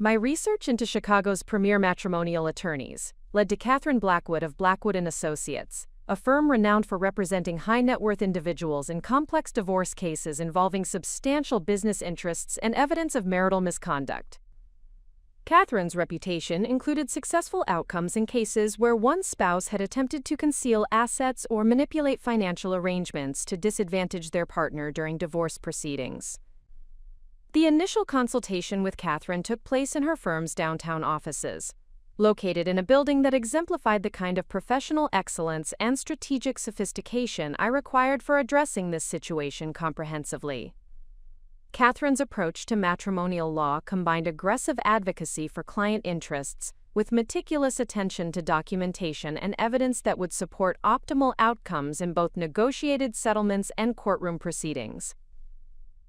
My research into Chicago's premier matrimonial attorneys led to Catherine Blackwood of Blackwood & Associates, a firm renowned for representing high-net-worth individuals in complex divorce cases involving substantial business interests and evidence of marital misconduct. Catherine's reputation included successful outcomes in cases where one spouse had attempted to conceal assets or manipulate financial arrangements to disadvantage their partner during divorce proceedings. The initial consultation with Catherine took place in her firm's downtown offices, located in a building that exemplified the kind of professional excellence and strategic sophistication I required for addressing this situation comprehensively. Catherine's approach to matrimonial law combined aggressive advocacy for client interests with meticulous attention to documentation and evidence that would support optimal outcomes in both negotiated settlements and courtroom proceedings.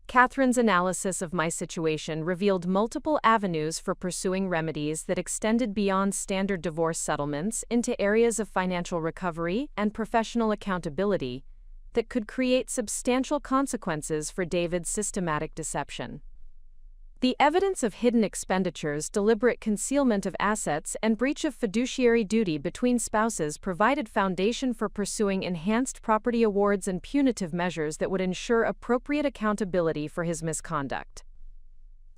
Catherine's analysis of my situation revealed multiple avenues for pursuing remedies that extended beyond standard divorce settlements into areas of financial recovery and professional accountability that could create substantial consequences for David's systematic deception. The evidence of hidden expenditures, deliberate concealment of assets, and breach of fiduciary duty between spouses provided foundation for pursuing enhanced property awards and punitive measures that would ensure appropriate accountability for his misconduct.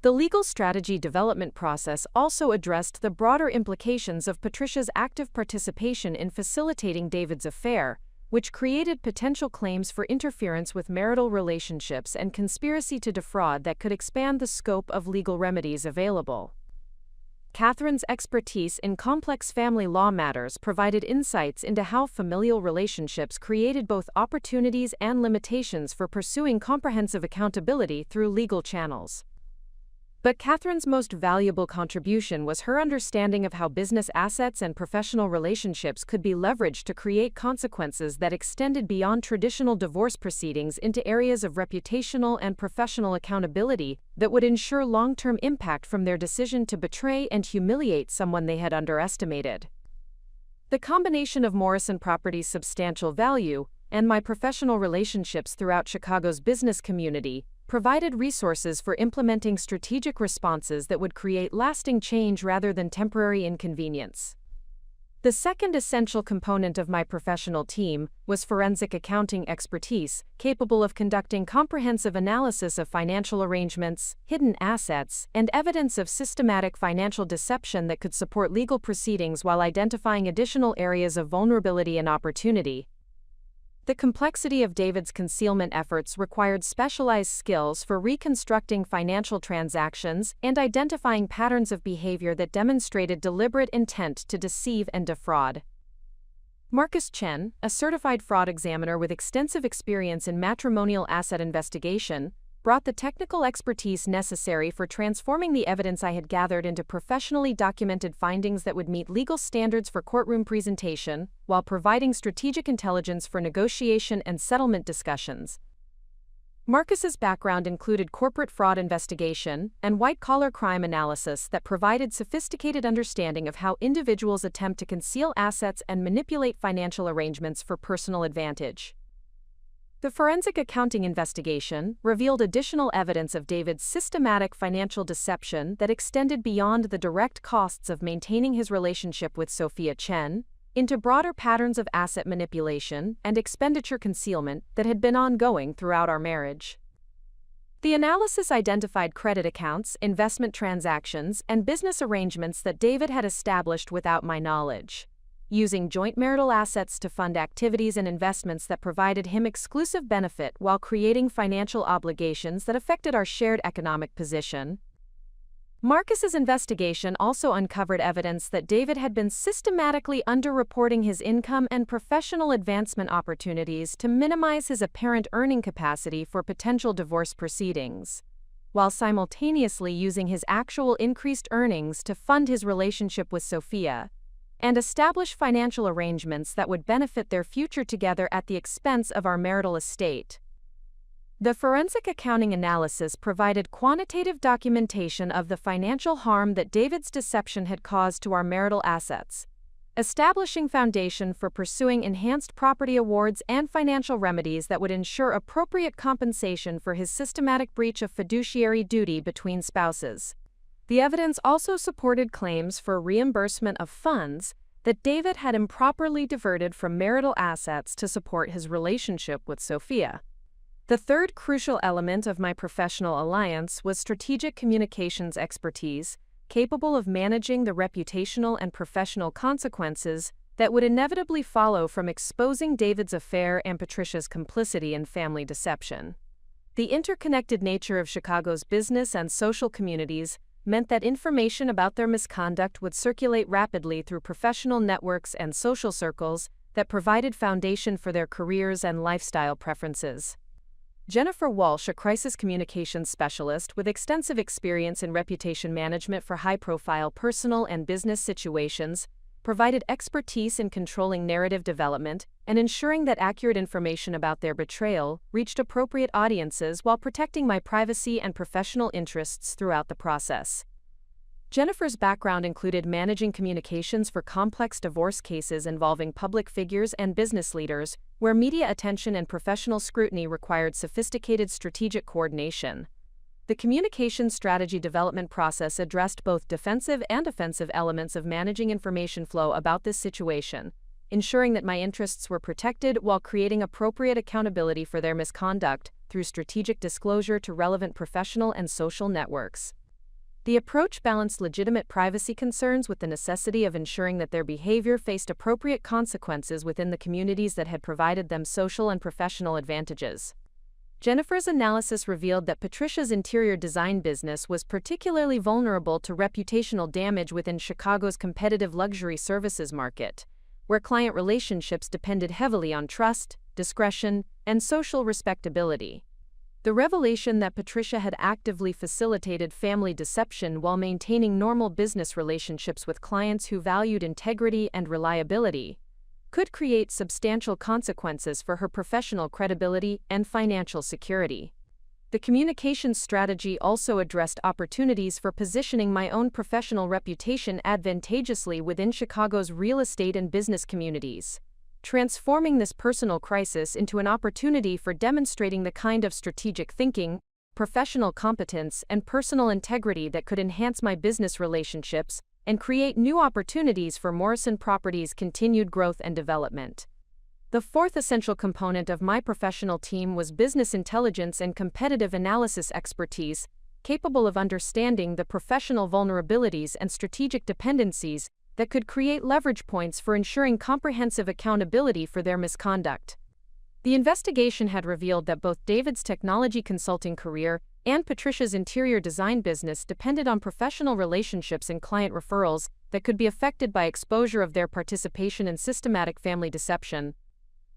The legal strategy development process also addressed the broader implications of Patricia's active participation in facilitating David's affair, which created potential claims for interference with marital relationships and conspiracy to defraud that could expand the scope of legal remedies available. Catherine's expertise in complex family law matters provided insights into how familial relationships created both opportunities and limitations for pursuing comprehensive accountability through legal channels. But Catherine's most valuable contribution was her understanding of how business assets and professional relationships could be leveraged to create consequences that extended beyond traditional divorce proceedings into areas of reputational and professional accountability that would ensure long-term impact from their decision to betray and humiliate someone they had underestimated. The combination of Morrison Properties' substantial value and my professional relationships throughout Chicago's business community provided resources for implementing strategic responses that would create lasting change rather than temporary inconvenience. The second essential component of my professional team was forensic accounting expertise, capable of conducting comprehensive analysis of financial arrangements, hidden assets, and evidence of systematic financial deception that could support legal proceedings while identifying additional areas of vulnerability and opportunity. The complexity of David's concealment efforts required specialized skills for reconstructing financial transactions and identifying patterns of behavior that demonstrated deliberate intent to deceive and defraud. Marcus Chen, a certified fraud examiner with extensive experience in matrimonial asset investigation, brought the technical expertise necessary for transforming the evidence I had gathered into professionally documented findings that would meet legal standards for courtroom presentation, while providing strategic intelligence for negotiation and settlement discussions. Marcus's background included corporate fraud investigation and white-collar crime analysis that provided sophisticated understanding of how individuals attempt to conceal assets and manipulate financial arrangements for personal advantage. The forensic accounting investigation revealed additional evidence of David's systematic financial deception that extended beyond the direct costs of maintaining his relationship with Sophia Chen, into broader patterns of asset manipulation and expenditure concealment that had been ongoing throughout our marriage. The analysis identified credit accounts, investment transactions, and business arrangements that David had established without my knowledge, using joint marital assets to fund activities and investments that provided him exclusive benefit while creating financial obligations that affected our shared economic position. Marcus's investigation also uncovered evidence that David had been systematically underreporting his income and professional advancement opportunities to minimize his apparent earning capacity for potential divorce proceedings, while simultaneously using his actual increased earnings to fund his relationship with Sophia and establish financial arrangements that would benefit their future together at the expense of our marital estate. The forensic accounting analysis provided quantitative documentation of the financial harm that David's deception had caused to our marital assets, establishing foundation for pursuing enhanced property awards and financial remedies that would ensure appropriate compensation for his systematic breach of fiduciary duty between spouses. The evidence also supported claims for reimbursement of funds that David had improperly diverted from marital assets to support his relationship with Sophia. The third crucial element of my professional alliance was strategic communications expertise, capable of managing the reputational and professional consequences that would inevitably follow from exposing David's affair and Patricia's complicity in family deception. The interconnected nature of Chicago's business and social communities meant that information about their misconduct would circulate rapidly through professional networks and social circles that provided foundation for their careers and lifestyle preferences. Jennifer Walsh, a crisis communications specialist with extensive experience in reputation management for high-profile personal and business situations, provided expertise in controlling narrative development and ensuring that accurate information about their betrayal reached appropriate audiences while protecting my privacy and professional interests throughout the process. Jennifer's background included managing communications for complex divorce cases involving public figures and business leaders, where media attention and professional scrutiny required sophisticated strategic coordination. The communication strategy development process addressed both defensive and offensive elements of managing information flow about this situation, ensuring that my interests were protected while creating appropriate accountability for their misconduct through strategic disclosure to relevant professional and social networks. The approach balanced legitimate privacy concerns with the necessity of ensuring that their behavior faced appropriate consequences within the communities that had provided them social and professional advantages. Jennifer's analysis revealed that Patricia's interior design business was particularly vulnerable to reputational damage within Chicago's competitive luxury services market, where client relationships depended heavily on trust, discretion, and social respectability. The revelation that Patricia had actively facilitated family deception while maintaining normal business relationships with clients who valued integrity and reliability could create substantial consequences for her professional credibility and financial security. The communications strategy also addressed opportunities for positioning my own professional reputation advantageously within Chicago's real estate and business communities, transforming this personal crisis into an opportunity for demonstrating the kind of strategic thinking, professional competence, and personal integrity that could enhance my business relationships and create new opportunities for Morrison Properties' continued growth and development. The fourth essential component of my professional team was business intelligence and competitive analysis expertise, capable of understanding the professional vulnerabilities and strategic dependencies that could create leverage points for ensuring comprehensive accountability for their misconduct. The investigation had revealed that both David's technology consulting career and Patricia's interior design business depended on professional relationships and client referrals that could be affected by exposure of their participation in systematic family deception.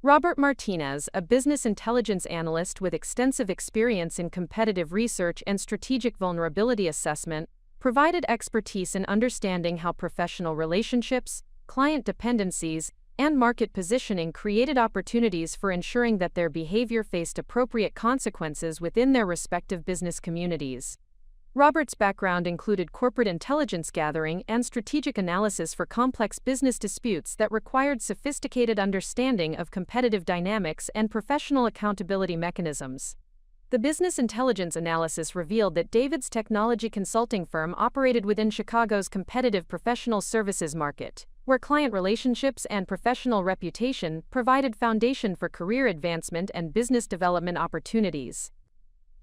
Robert Martinez, a business intelligence analyst with extensive experience in competitive research and strategic vulnerability assessment, provided expertise in understanding how professional relationships, client dependencies, and market positioning created opportunities for ensuring that their behavior faced appropriate consequences within their respective business communities. Robert's background included corporate intelligence gathering and strategic analysis for complex business disputes that required sophisticated understanding of competitive dynamics and professional accountability mechanisms. The business intelligence analysis revealed that David's technology consulting firm operated within Chicago's competitive professional services market, where client relationships and professional reputation provided foundation for career advancement and business development opportunities.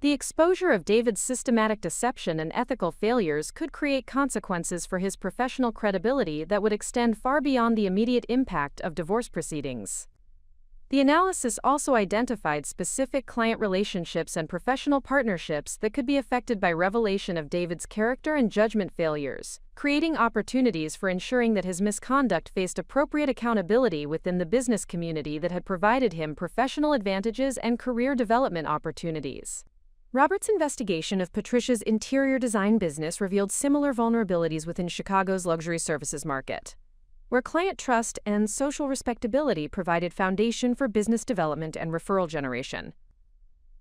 The exposure of David's systematic deception and ethical failures could create consequences for his professional credibility that would extend far beyond the immediate impact of divorce proceedings. The analysis also identified specific client relationships and professional partnerships that could be affected by revelation of David's character and judgment failures, creating opportunities for ensuring that his misconduct faced appropriate accountability within the business community that had provided him professional advantages and career development opportunities. Robert's investigation of Patricia's interior design business revealed similar vulnerabilities within Chicago's luxury services market, where client trust and social respectability provided foundation for business development and referral generation.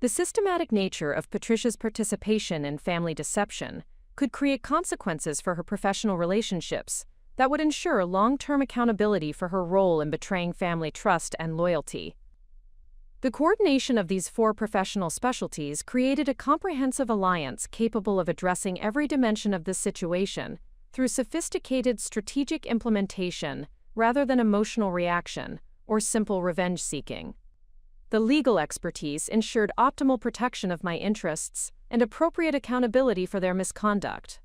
The systematic nature of Patricia's participation in family deception could create consequences for her professional relationships that would ensure long-term accountability for her role in betraying family trust and loyalty. The coordination of these four professional specialties created a comprehensive alliance capable of addressing every dimension of this situation through sophisticated strategic implementation rather than emotional reaction or simple revenge seeking. The legal expertise ensured optimal protection of my interests and appropriate accountability for their misconduct.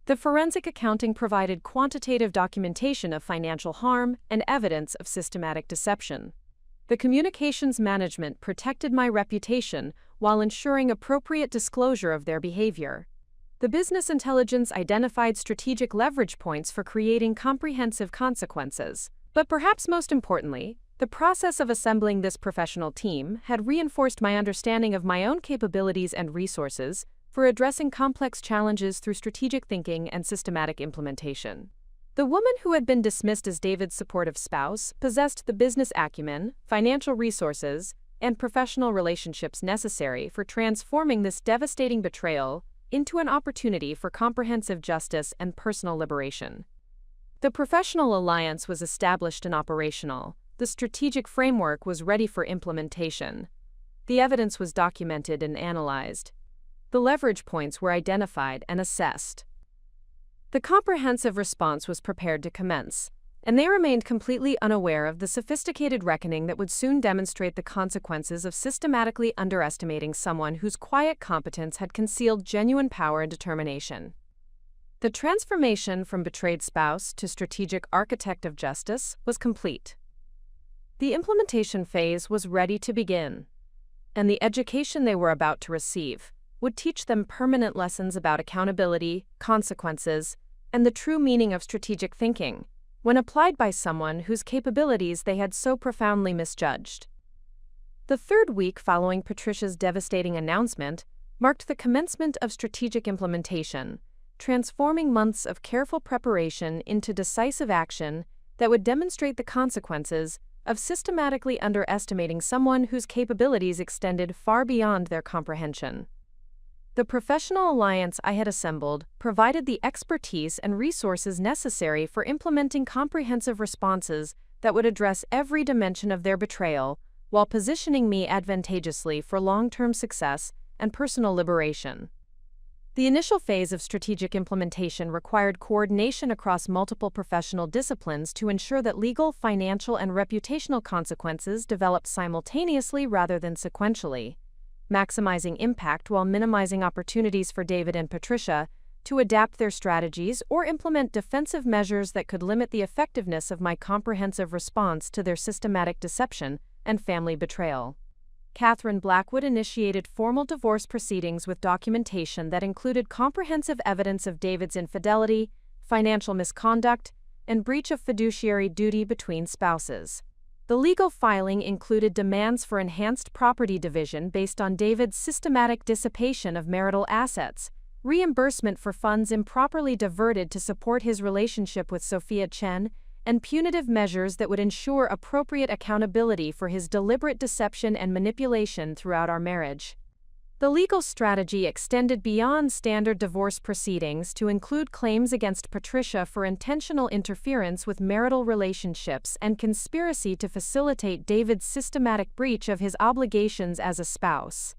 The forensic accounting provided quantitative documentation of financial harm and evidence of systematic deception. The communications management protected my reputation while ensuring appropriate disclosure of their behavior. The business intelligence identified strategic leverage points for creating comprehensive consequences. But perhaps most importantly, the process of assembling this professional team had reinforced my understanding of my own capabilities and resources for addressing complex challenges through strategic thinking and systematic implementation. The woman who had been dismissed as David's supportive spouse possessed the business acumen, financial resources, and professional relationships necessary for transforming this devastating betrayal into an opportunity for comprehensive justice and personal liberation. The professional alliance was established and operational. The strategic framework was ready for implementation. The evidence was documented and analyzed. The leverage points were identified and assessed. The comprehensive response was prepared to commence, and they remained completely unaware of the sophisticated reckoning that would soon demonstrate the consequences of systematically underestimating someone whose quiet competence had concealed genuine power and determination. The transformation from betrayed spouse to strategic architect of justice was complete. The implementation phase was ready to begin, and the education they were about to receive would teach them permanent lessons about accountability, consequences, and the true meaning of strategic thinking, when applied by someone whose capabilities they had so profoundly misjudged. The third week following Patricia's devastating announcement marked the commencement of strategic implementation, transforming months of careful preparation into decisive action that would demonstrate the consequences of systematically underestimating someone whose capabilities extended far beyond their comprehension. The professional alliance I had assembled provided the expertise and resources necessary for implementing comprehensive responses that would address every dimension of their betrayal, while positioning me advantageously for long-term success and personal liberation. The initial phase of strategic implementation required coordination across multiple professional disciplines to ensure that legal, financial, and reputational consequences developed simultaneously rather than sequentially, maximizing impact while minimizing opportunities for David and Patricia to adapt their strategies or implement defensive measures that could limit the effectiveness of my comprehensive response to their systematic deception and family betrayal. Catherine Blackwood initiated formal divorce proceedings with documentation that included comprehensive evidence of David's infidelity, financial misconduct, and breach of fiduciary duty between spouses. The legal filing included demands for enhanced property division based on David's systematic dissipation of marital assets, reimbursement for funds improperly diverted to support his relationship with Sophia Chen, and punitive measures that would ensure appropriate accountability for his deliberate deception and manipulation throughout our marriage. The legal strategy extended beyond standard divorce proceedings to include claims against Patricia for intentional interference with marital relationships and conspiracy to facilitate David's systematic breach of his obligations as a spouse.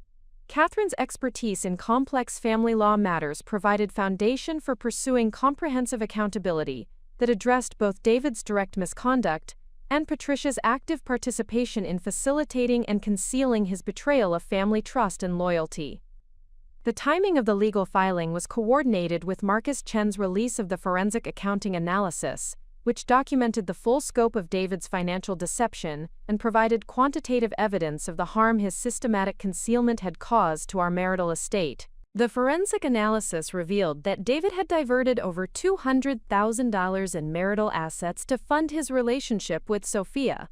Catherine's expertise in complex family law matters provided foundation for pursuing comprehensive accountability, that addressed both David's direct misconduct and Patricia's active participation in facilitating and concealing his betrayal of family trust and loyalty. The timing of the legal filing was coordinated with Marcus Chen's release of the forensic accounting analysis, which documented the full scope of David's financial deception and provided quantitative evidence of the harm his systematic concealment had caused to our marital estate. The forensic analysis revealed that David had diverted over $200,000 in marital assets to fund his relationship with Sophia,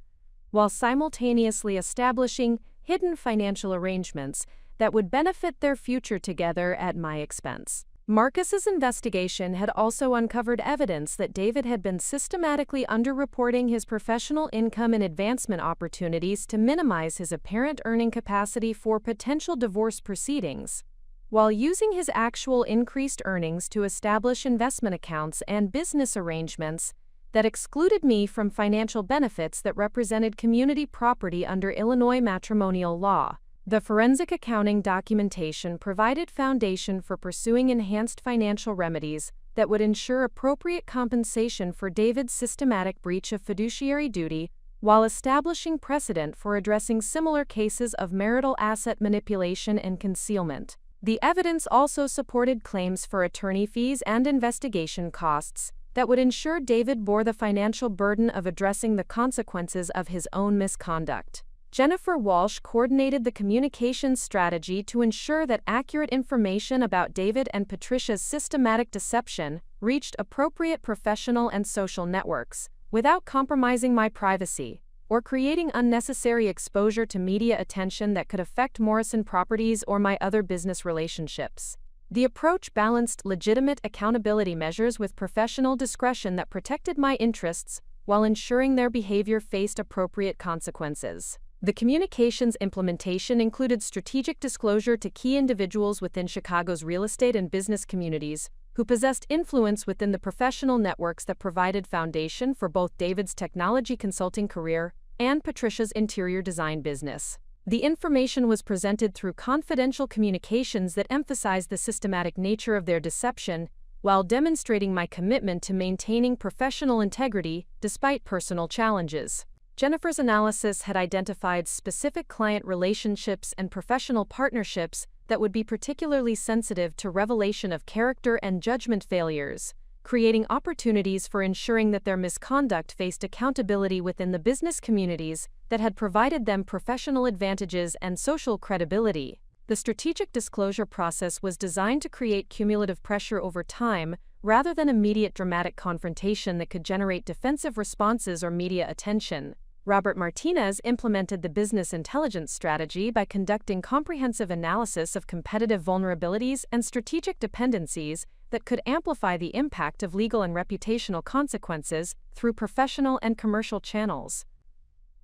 while simultaneously establishing hidden financial arrangements that would benefit their future together at my expense. Marcus's investigation had also uncovered evidence that David had been systematically underreporting his professional income and advancement opportunities to minimize his apparent earning capacity for potential divorce proceedings, while using his actual increased earnings to establish investment accounts and business arrangements that excluded me from financial benefits that represented community property under Illinois matrimonial law. The forensic accounting documentation provided foundation for pursuing enhanced financial remedies that would ensure appropriate compensation for David's systematic breach of fiduciary duty, while establishing precedent for addressing similar cases of marital asset manipulation and concealment. The evidence also supported claims for attorney fees and investigation costs that would ensure David bore the financial burden of addressing the consequences of his own misconduct. Jennifer Walsh coordinated the communications strategy to ensure that accurate information about David and Patricia's systematic deception reached appropriate professional and social networks, without compromising my privacy or creating unnecessary exposure to media attention that could affect Morrison Properties or my other business relationships. The approach balanced legitimate accountability measures with professional discretion that protected my interests while ensuring their behavior faced appropriate consequences. The communications implementation included strategic disclosure to key individuals within Chicago's real estate and business communities who possessed influence within the professional networks that provided foundation for both David's technology consulting career and Patricia's interior design business. The information was presented through confidential communications that emphasized the systematic nature of their deception, while demonstrating my commitment to maintaining professional integrity despite personal challenges. Jennifer's analysis had identified specific client relationships and professional partnerships that would be particularly sensitive to revelation of character and judgment failures, creating opportunities for ensuring that their misconduct faced accountability within the business communities that had provided them professional advantages and social credibility. The strategic disclosure process was designed to create cumulative pressure over time, rather than immediate dramatic confrontation that could generate defensive responses or media attention. Robert Martinez implemented the business intelligence strategy by conducting comprehensive analysis of competitive vulnerabilities and strategic dependencies that could amplify the impact of legal and reputational consequences through professional and commercial channels.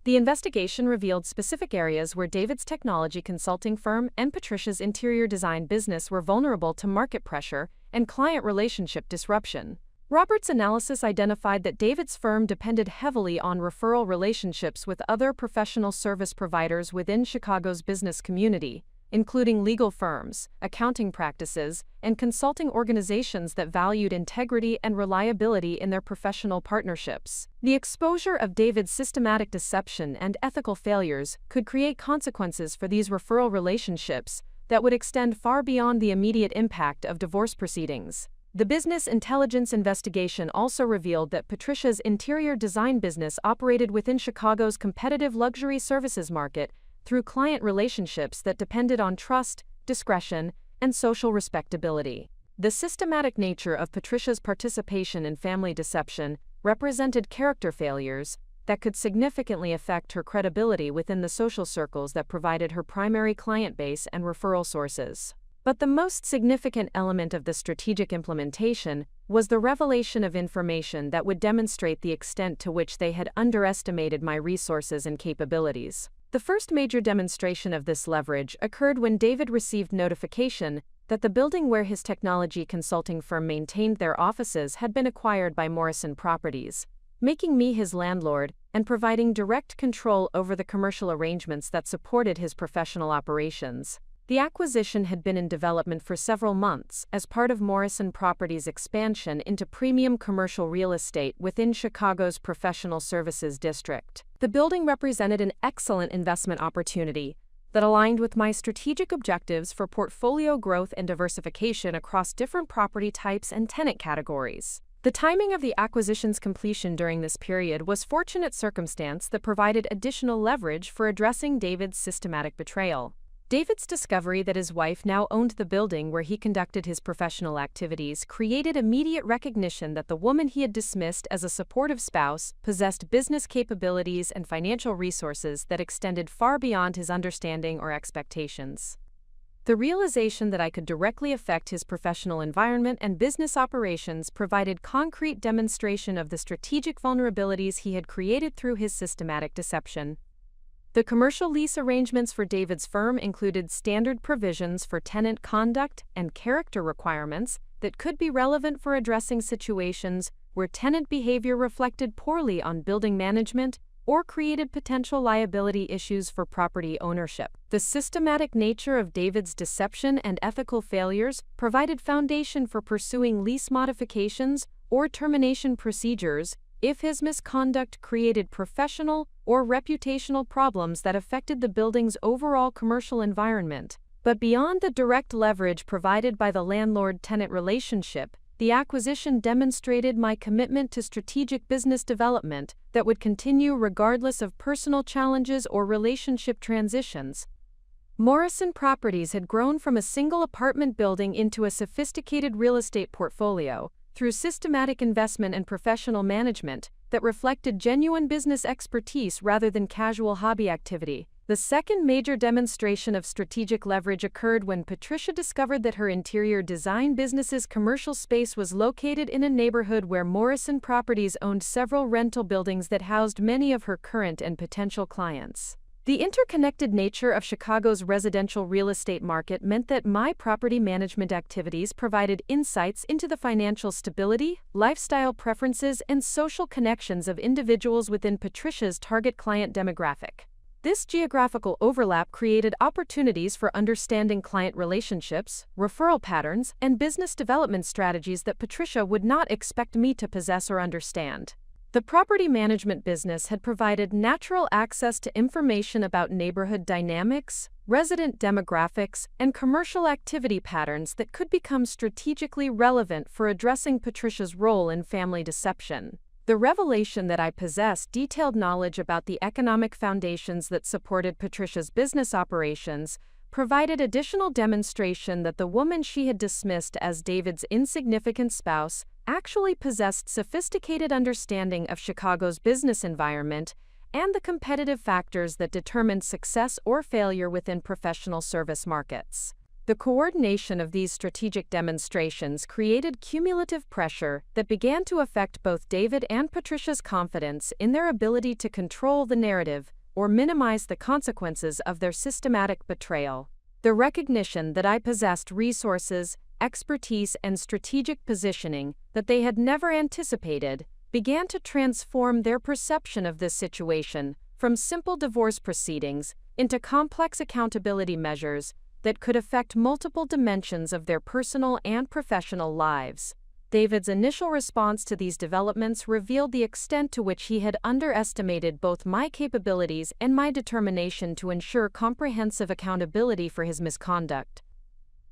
The investigation revealed specific areas where David's technology consulting firm and Patricia's interior design business were vulnerable to market pressure and client relationship disruption. Robert's analysis identified that David's firm depended heavily on referral relationships with other professional service providers within Chicago's business community, including legal firms, accounting practices, and consulting organizations that valued integrity and reliability in their professional partnerships. The exposure of David's systematic deception and ethical failures could create consequences for these referral relationships that would extend far beyond the immediate impact of divorce proceedings. The business intelligence investigation also revealed that Patricia's interior design business operated within Chicago's competitive luxury services market through client relationships that depended on trust, discretion, and social respectability. The systematic nature of Patricia's participation in family deception represented character failures that could significantly affect her credibility within the social circles that provided her primary client base and referral sources. But the most significant element of the strategic implementation was the revelation of information that would demonstrate the extent to which they had underestimated my resources and capabilities. The first major demonstration of this leverage occurred when David received notification that the building where his technology consulting firm maintained their offices had been acquired by Morrison Properties, making me his landlord and providing direct control over the commercial arrangements that supported his professional operations. The acquisition had been in development for several months as part of Morrison Properties' expansion into premium commercial real estate within Chicago's professional services district. The building represented an excellent investment opportunity that aligned with my strategic objectives for portfolio growth and diversification across different property types and tenant categories. The timing of the acquisition's completion during this period was fortunate circumstance that provided additional leverage for addressing David's systematic betrayal. David's discovery that his wife now owned the building where he conducted his professional activities created immediate recognition that the woman he had dismissed as a supportive spouse possessed business capabilities and financial resources that extended far beyond his understanding or expectations. The realization that I could directly affect his professional environment and business operations provided concrete demonstration of the strategic vulnerabilities he had created through his systematic deception. The commercial lease arrangements for David's firm included standard provisions for tenant conduct and character requirements that could be relevant for addressing situations where tenant behavior reflected poorly on building management or created potential liability issues for property ownership. The systematic nature of David's deception and ethical failures provided foundation for pursuing lease modifications or termination procedures if his misconduct created professional or reputational problems that affected the building's overall commercial environment. But beyond the direct leverage provided by the landlord-tenant relationship, the acquisition demonstrated my commitment to strategic business development that would continue regardless of personal challenges or relationship transitions. Morrison Properties had grown from a single apartment building into a sophisticated real estate portfolio through systematic investment and professional management that reflected genuine business expertise rather than casual hobby activity. The second major demonstration of strategic leverage occurred when Patricia discovered that her interior design business's commercial space was located in a neighborhood where Morrison Properties owned several rental buildings that housed many of her current and potential clients. The interconnected nature of Chicago's residential real estate market meant that my property management activities provided insights into the financial stability, lifestyle preferences, and social connections of individuals within Patricia's target client demographic. This geographical overlap created opportunities for understanding client relationships, referral patterns, and business development strategies that Patricia would not expect me to possess or understand. The property management business had provided natural access to information about neighborhood dynamics, resident demographics, and commercial activity patterns that could become strategically relevant for addressing Patricia's role in family deception. The revelation that I possessed detailed knowledge about the economic foundations that supported Patricia's business operations provided additional demonstration that the woman she had dismissed as David's insignificant spouse actually possessed sophisticated understanding of Chicago's business environment and the competitive factors that determined success or failure within professional service markets. The coordination of these strategic demonstrations created cumulative pressure that began to affect both David and Patricia's confidence in their ability to control the narrative or minimize the consequences of their systematic betrayal. The recognition that I possessed resources, expertise, and strategic positioning that they had never anticipated began to transform their perception of this situation from simple divorce proceedings into complex accountability measures that could affect multiple dimensions of their personal and professional lives. David's initial response to these developments revealed the extent to which he had underestimated both my capabilities and my determination to ensure comprehensive accountability for his misconduct.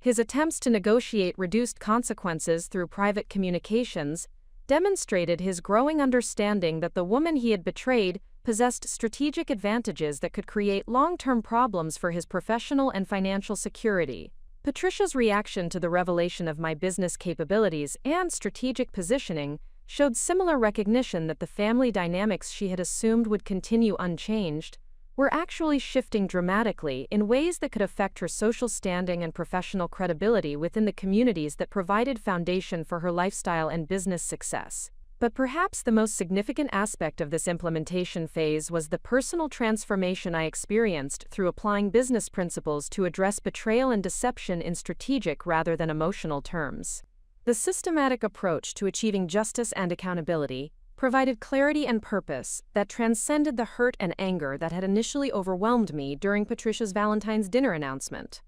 His attempts to negotiate reduced consequences through private communications demonstrated his growing understanding that the woman he had betrayed possessed strategic advantages that could create long-term problems for his professional and financial security. Patricia's reaction to the revelation of my business capabilities and strategic positioning showed similar recognition that the family dynamics she had assumed would continue unchanged were actually shifting dramatically in ways that could affect her social standing and professional credibility within the communities that provided foundation for her lifestyle and business success. But perhaps the most significant aspect of this implementation phase was the personal transformation I experienced through applying business principles to address betrayal and deception in strategic rather than emotional terms. The systematic approach to achieving justice and accountability provided clarity and purpose that transcended the hurt and anger that had initially overwhelmed me during Patricia's Valentine's dinner announcement.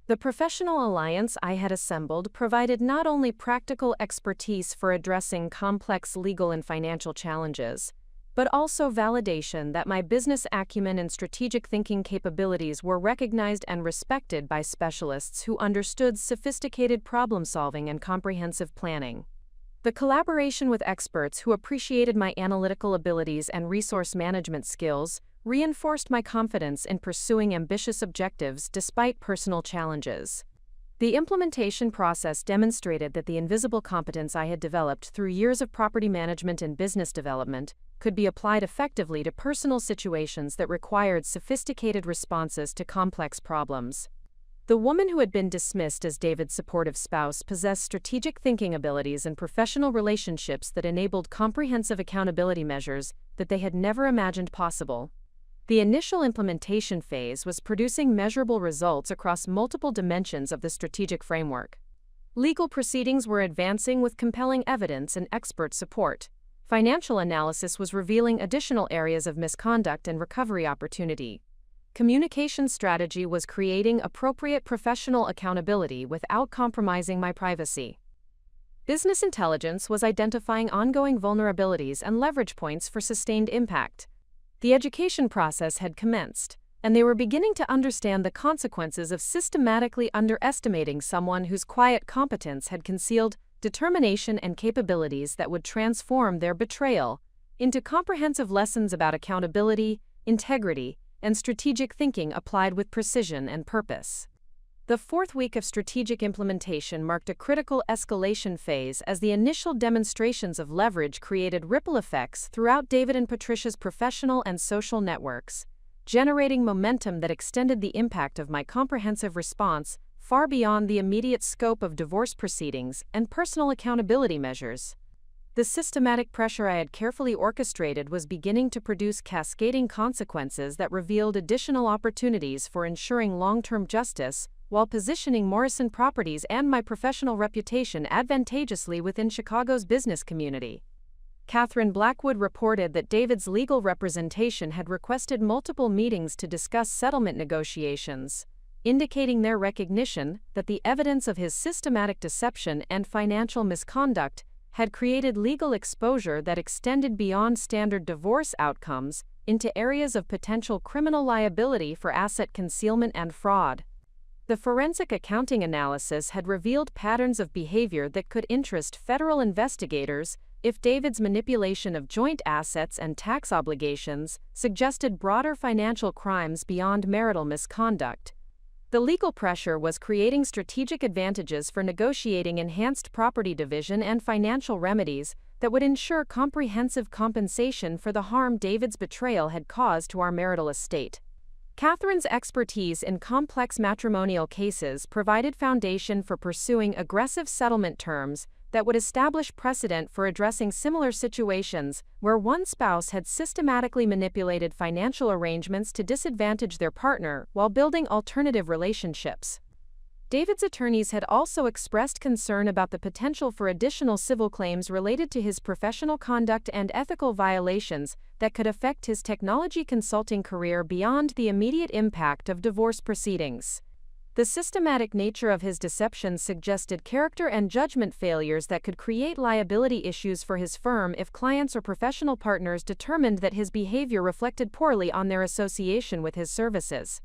The professional alliance I had assembled provided not only practical expertise for addressing complex legal and financial challenges, but also validation that my business acumen and strategic thinking capabilities were recognized and respected by specialists who understood sophisticated problem-solving and comprehensive planning. The collaboration with experts who appreciated my analytical abilities and resource management skills reinforced my confidence in pursuing ambitious objectives despite personal challenges. The implementation process demonstrated that the invisible competence I had developed through years of property management and business development could be applied effectively to personal situations that required sophisticated responses to complex problems. The woman who had been dismissed as David's supportive spouse possessed strategic thinking abilities and professional relationships that enabled comprehensive accountability measures that they had never imagined possible. The initial implementation phase was producing measurable results across multiple dimensions of the strategic framework. Legal proceedings were advancing with compelling evidence and expert support. Financial analysis was revealing additional areas of misconduct and recovery opportunity. Communication strategy was creating appropriate professional accountability without compromising my privacy. Business intelligence was identifying ongoing vulnerabilities and leverage points for sustained impact. The education process had commenced, and they were beginning to understand the consequences of systematically underestimating someone whose quiet competence had concealed determination and capabilities that would transform their betrayal into comprehensive lessons about accountability, integrity, and strategic thinking applied with precision and purpose. The fourth week of strategic implementation marked a critical escalation phase as the initial demonstrations of leverage created ripple effects throughout David and Patricia's professional and social networks, generating momentum that extended the impact of my comprehensive response far beyond the immediate scope of divorce proceedings and personal accountability measures. The systematic pressure I had carefully orchestrated was beginning to produce cascading consequences that revealed additional opportunities for ensuring long-term justice, while positioning Morrison Properties and my professional reputation advantageously within Chicago's business community. Catherine Blackwood reported that David's legal representation had requested multiple meetings to discuss settlement negotiations, indicating their recognition that the evidence of his systematic deception and financial misconduct had created legal exposure that extended beyond standard divorce outcomes into areas of potential criminal liability for asset concealment and fraud. The forensic accounting analysis had revealed patterns of behavior that could interest federal investigators if David's manipulation of joint assets and tax obligations suggested broader financial crimes beyond marital misconduct. The legal pressure was creating strategic advantages for negotiating enhanced property division and financial remedies that would ensure comprehensive compensation for the harm David's betrayal had caused to our marital estate. Catherine's expertise in complex matrimonial cases provided foundation for pursuing aggressive settlement terms that would establish precedent for addressing similar situations where one spouse had systematically manipulated financial arrangements to disadvantage their partner while building alternative relationships. David's attorneys had also expressed concern about the potential for additional civil claims related to his professional conduct and ethical violations that could affect his technology consulting career beyond the immediate impact of divorce proceedings. The systematic nature of his deception suggested character and judgment failures that could create liability issues for his firm if clients or professional partners determined that his behavior reflected poorly on their association with his services.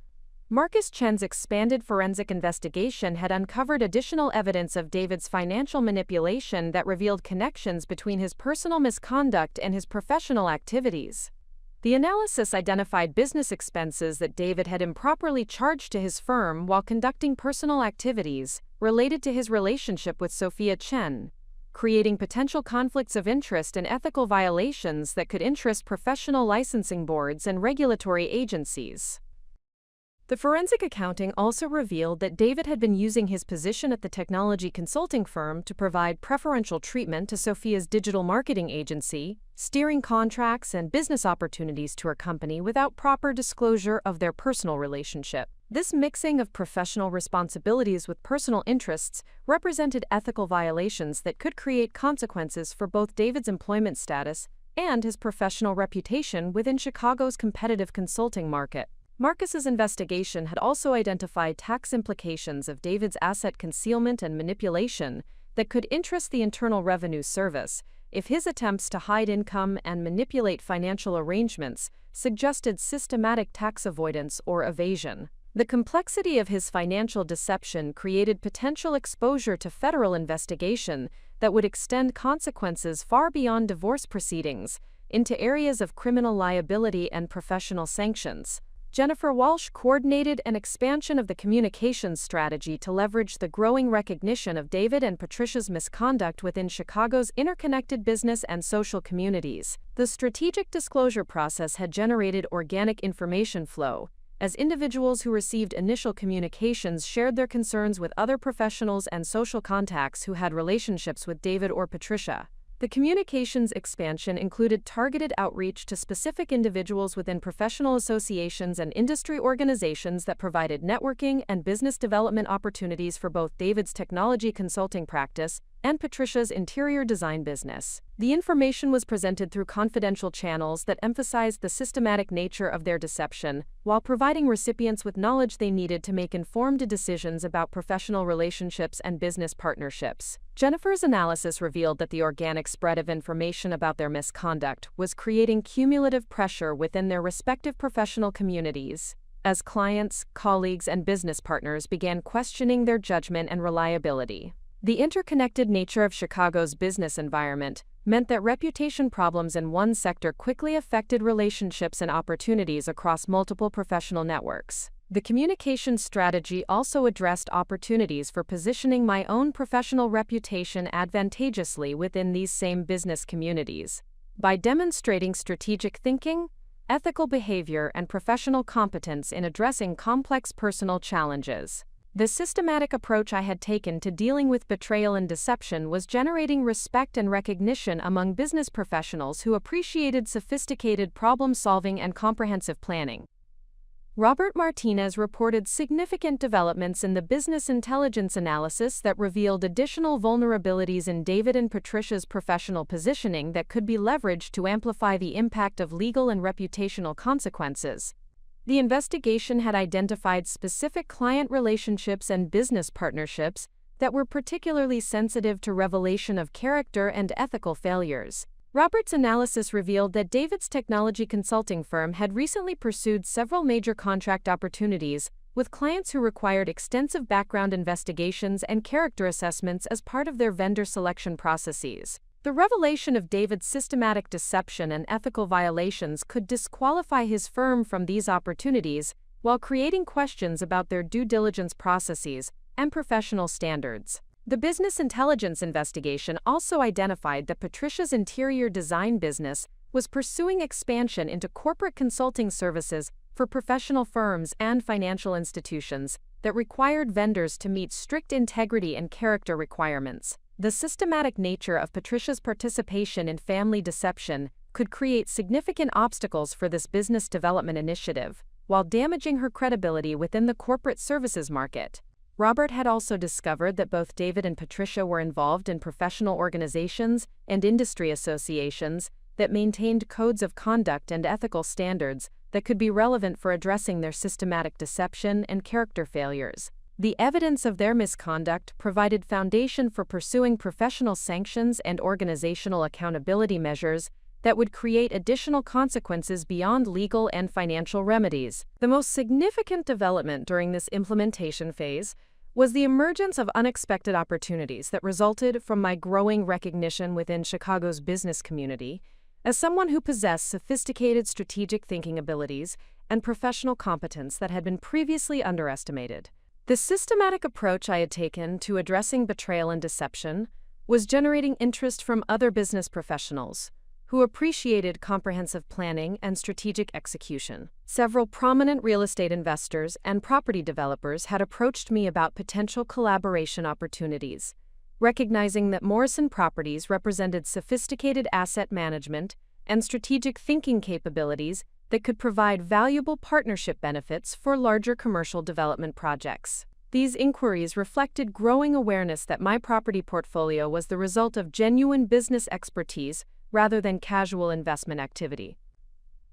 Marcus Chen's expanded forensic investigation had uncovered additional evidence of David's financial manipulation that revealed connections between his personal misconduct and his professional activities. The analysis identified business expenses that David had improperly charged to his firm while conducting personal activities related to his relationship with Sophia Chen, creating potential conflicts of interest and ethical violations that could interest professional licensing boards and regulatory agencies. The forensic accounting also revealed that David had been using his position at the technology consulting firm to provide preferential treatment to Sophia's digital marketing agency, steering contracts and business opportunities to her company without proper disclosure of their personal relationship. This mixing of professional responsibilities with personal interests represented ethical violations that could create consequences for both David's employment status and his professional reputation within Chicago's competitive consulting market. Marcus's investigation had also identified tax implications of David's asset concealment and manipulation that could interest the Internal Revenue Service if his attempts to hide income and manipulate financial arrangements suggested systematic tax avoidance or evasion. The complexity of his financial deception created potential exposure to federal investigation that would extend consequences far beyond divorce proceedings into areas of criminal liability and professional sanctions. Jennifer Walsh coordinated an expansion of the communications strategy to leverage the growing recognition of David and Patricia's misconduct within Chicago's interconnected business and social communities. The strategic disclosure process had generated organic information flow, as individuals who received initial communications shared their concerns with other professionals and social contacts who had relationships with David or Patricia. The communications expansion included targeted outreach to specific individuals within professional associations and industry organizations that provided networking and business development opportunities for both David's technology consulting practice and Patricia's interior design business. The information was presented through confidential channels that emphasized the systematic nature of their deception, while providing recipients with knowledge they needed to make informed decisions about professional relationships and business partnerships. Jennifer's analysis revealed that the organic spread of information about their misconduct was creating cumulative pressure within their respective professional communities, as clients, colleagues, and business partners began questioning their judgment and reliability. The interconnected nature of Chicago's business environment meant that reputation problems in one sector quickly affected relationships and opportunities across multiple professional networks. The communication strategy also addressed opportunities for positioning my own professional reputation advantageously within these same business communities. By demonstrating strategic thinking, ethical behavior, and professional competence in addressing complex personal challenges, the systematic approach I had taken to dealing with betrayal and deception was generating respect and recognition among business professionals who appreciated sophisticated problem-solving and comprehensive planning. Robert Martinez reported significant developments in the business intelligence analysis that revealed additional vulnerabilities in David and Patricia's professional positioning that could be leveraged to amplify the impact of legal and reputational consequences. The investigation had identified specific client relationships and business partnerships that were particularly sensitive to revelation of character and ethical failures. Robert's analysis revealed that David's technology consulting firm had recently pursued several major contract opportunities with clients who required extensive background investigations and character assessments as part of their vendor selection processes. The revelation of David's systematic deception and ethical violations could disqualify his firm from these opportunities while creating questions about their due diligence processes and professional standards. The business intelligence investigation also identified that Patricia's interior design business was pursuing expansion into corporate consulting services for professional firms and financial institutions that required vendors to meet strict integrity and character requirements. The systematic nature of Patricia's participation in family deception could create significant obstacles for this business development initiative, while damaging her credibility within the corporate services market. Robert had also discovered that both David and Patricia were involved in professional organizations and industry associations that maintained codes of conduct and ethical standards that could be relevant for addressing their systematic deception and character failures. The evidence of their misconduct provided foundation for pursuing professional sanctions and organizational accountability measures that would create additional consequences beyond legal and financial remedies. The most significant development during this implementation phase was the emergence of unexpected opportunities that resulted from my growing recognition within Chicago's business community as someone who possessed sophisticated strategic thinking abilities and professional competence that had been previously underestimated. The systematic approach I had taken to addressing betrayal and deception was generating interest from other business professionals who appreciated comprehensive planning and strategic execution. Several prominent real estate investors and property developers had approached me about potential collaboration opportunities, recognizing that Morrison Properties represented sophisticated asset management and strategic thinking capabilities that could provide valuable partnership benefits for larger commercial development projects. These inquiries reflected growing awareness that my property portfolio was the result of genuine business expertise rather than casual investment activity.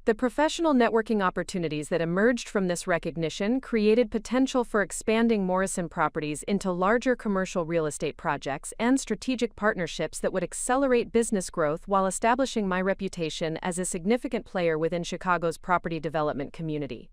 The professional networking opportunities that emerged from this recognition created potential for expanding Morrison Properties into larger commercial real estate projects and strategic partnerships that would accelerate business growth while establishing my reputation as a significant player within Chicago's property development community.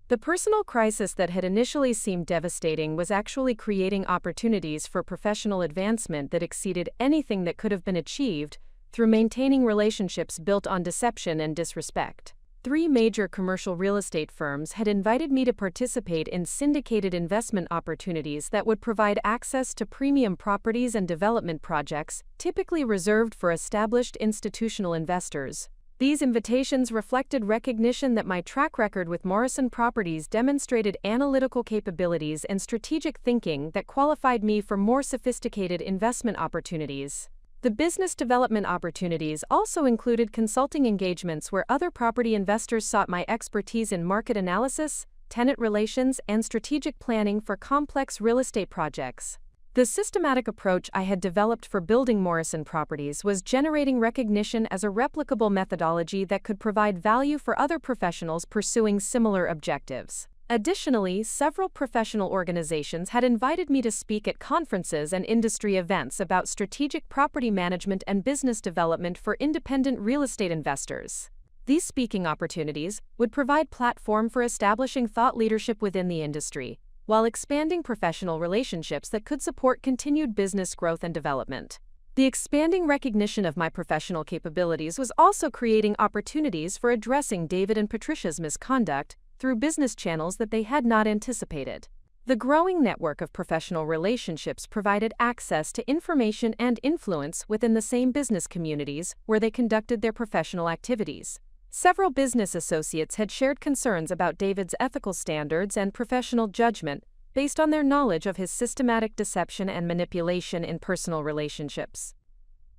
The personal crisis that had initially seemed devastating was actually creating opportunities for professional advancement that exceeded anything that could have been achieved through maintaining relationships built on deception and disrespect. 3 major commercial real estate firms had invited me to participate in syndicated investment opportunities that would provide access to premium properties and development projects, typically reserved for established institutional investors. These invitations reflected recognition that my track record with Morrison Properties demonstrated analytical capabilities and strategic thinking that qualified me for more sophisticated investment opportunities. The business development opportunities also included consulting engagements where other property investors sought my expertise in market analysis, tenant relations, and strategic planning for complex real estate projects. The systematic approach I had developed for building Morrison Properties was generating recognition as a replicable methodology that could provide value for other professionals pursuing similar objectives. Additionally, several professional organizations had invited me to speak at conferences and industry events about strategic property management and business development for independent real estate investors. These speaking opportunities would provide platform for establishing thought leadership within the industry, while expanding professional relationships that could support continued business growth and development. The expanding recognition of my professional capabilities was also creating opportunities for addressing David and Patricia's misconduct through business channels that they had not anticipated. The growing network of professional relationships provided access to information and influence within the same business communities where they conducted their professional activities. Several business associates had shared concerns about David's ethical standards and professional judgment based on their knowledge of his systematic deception and manipulation in personal relationships.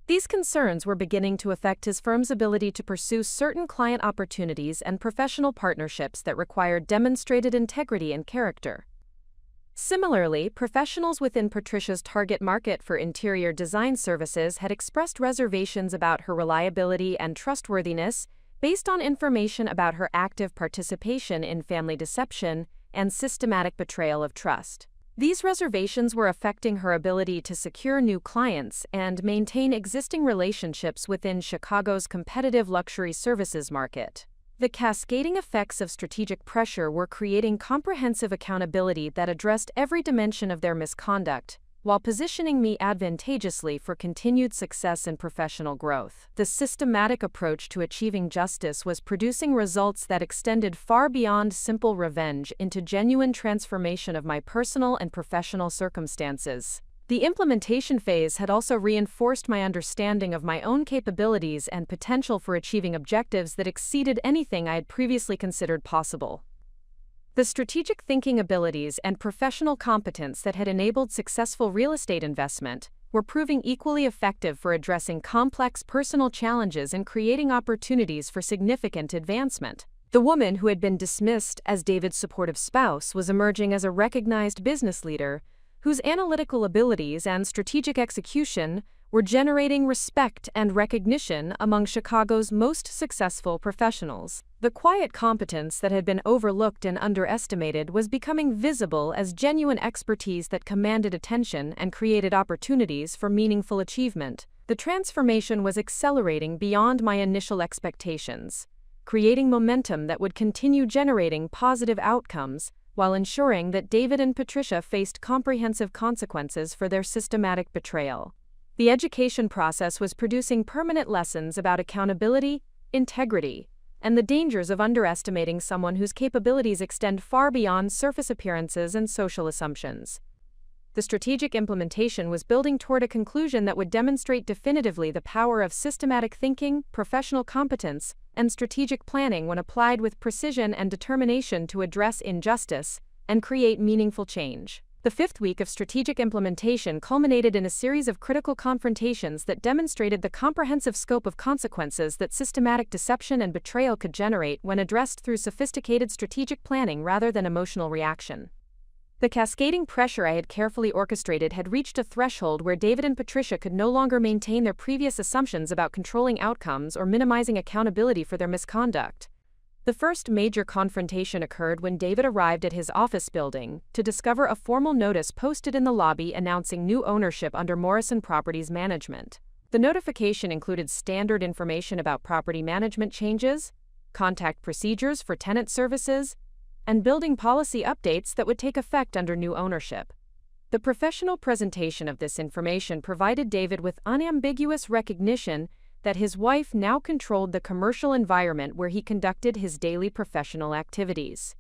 These concerns were beginning to affect his firm's ability to pursue certain client opportunities and professional partnerships that required demonstrated integrity and character. Similarly, professionals within Patricia's target market for interior design services had expressed reservations about her reliability and trustworthiness based on information about her active participation in family deception and systematic betrayal of trust. These reservations were affecting her ability to secure new clients and maintain existing relationships within Chicago's competitive luxury services market. The cascading effects of strategic pressure were creating comprehensive accountability that addressed every dimension of their misconduct, while positioning me advantageously for continued success and professional growth. The systematic approach to achieving justice was producing results that extended far beyond simple revenge into genuine transformation of my personal and professional circumstances. The implementation phase had also reinforced my understanding of my own capabilities and potential for achieving objectives that exceeded anything I had previously considered possible. The strategic thinking abilities and professional competence that had enabled successful real estate investment were proving equally effective for addressing complex personal challenges and creating opportunities for significant advancement. The woman who had been dismissed as David's supportive spouse was emerging as a recognized business leader whose analytical abilities and strategic execution were generating respect and recognition among Chicago's most successful professionals. The quiet competence that had been overlooked and underestimated was becoming visible as genuine expertise that commanded attention and created opportunities for meaningful achievement. The transformation was accelerating beyond my initial expectations, creating momentum that would continue generating positive outcomes while ensuring that David and Patricia faced comprehensive consequences for their systematic betrayal. The education process was producing permanent lessons about accountability, integrity, and the dangers of underestimating someone whose capabilities extend far beyond surface appearances and social assumptions. The strategic implementation was building toward a conclusion that would demonstrate definitively the power of systematic thinking, professional competence, and strategic planning when applied with precision and determination to address injustice and create meaningful change. The 5th week of strategic implementation culminated in a series of critical confrontations that demonstrated the comprehensive scope of consequences that systematic deception and betrayal could generate when addressed through sophisticated strategic planning rather than emotional reaction. The cascading pressure I had carefully orchestrated had reached a threshold where David and Patricia could no longer maintain their previous assumptions about controlling outcomes or minimizing accountability for their misconduct. The first major confrontation occurred when David arrived at his office building to discover a formal notice posted in the lobby announcing new ownership under Morrison Properties Management. The notification included standard information about property management changes, contact procedures for tenant services, and building policy updates that would take effect under new ownership. The professional presentation of this information provided David with unambiguous recognition that his wife now controlled the commercial environment where he conducted his daily professional activities.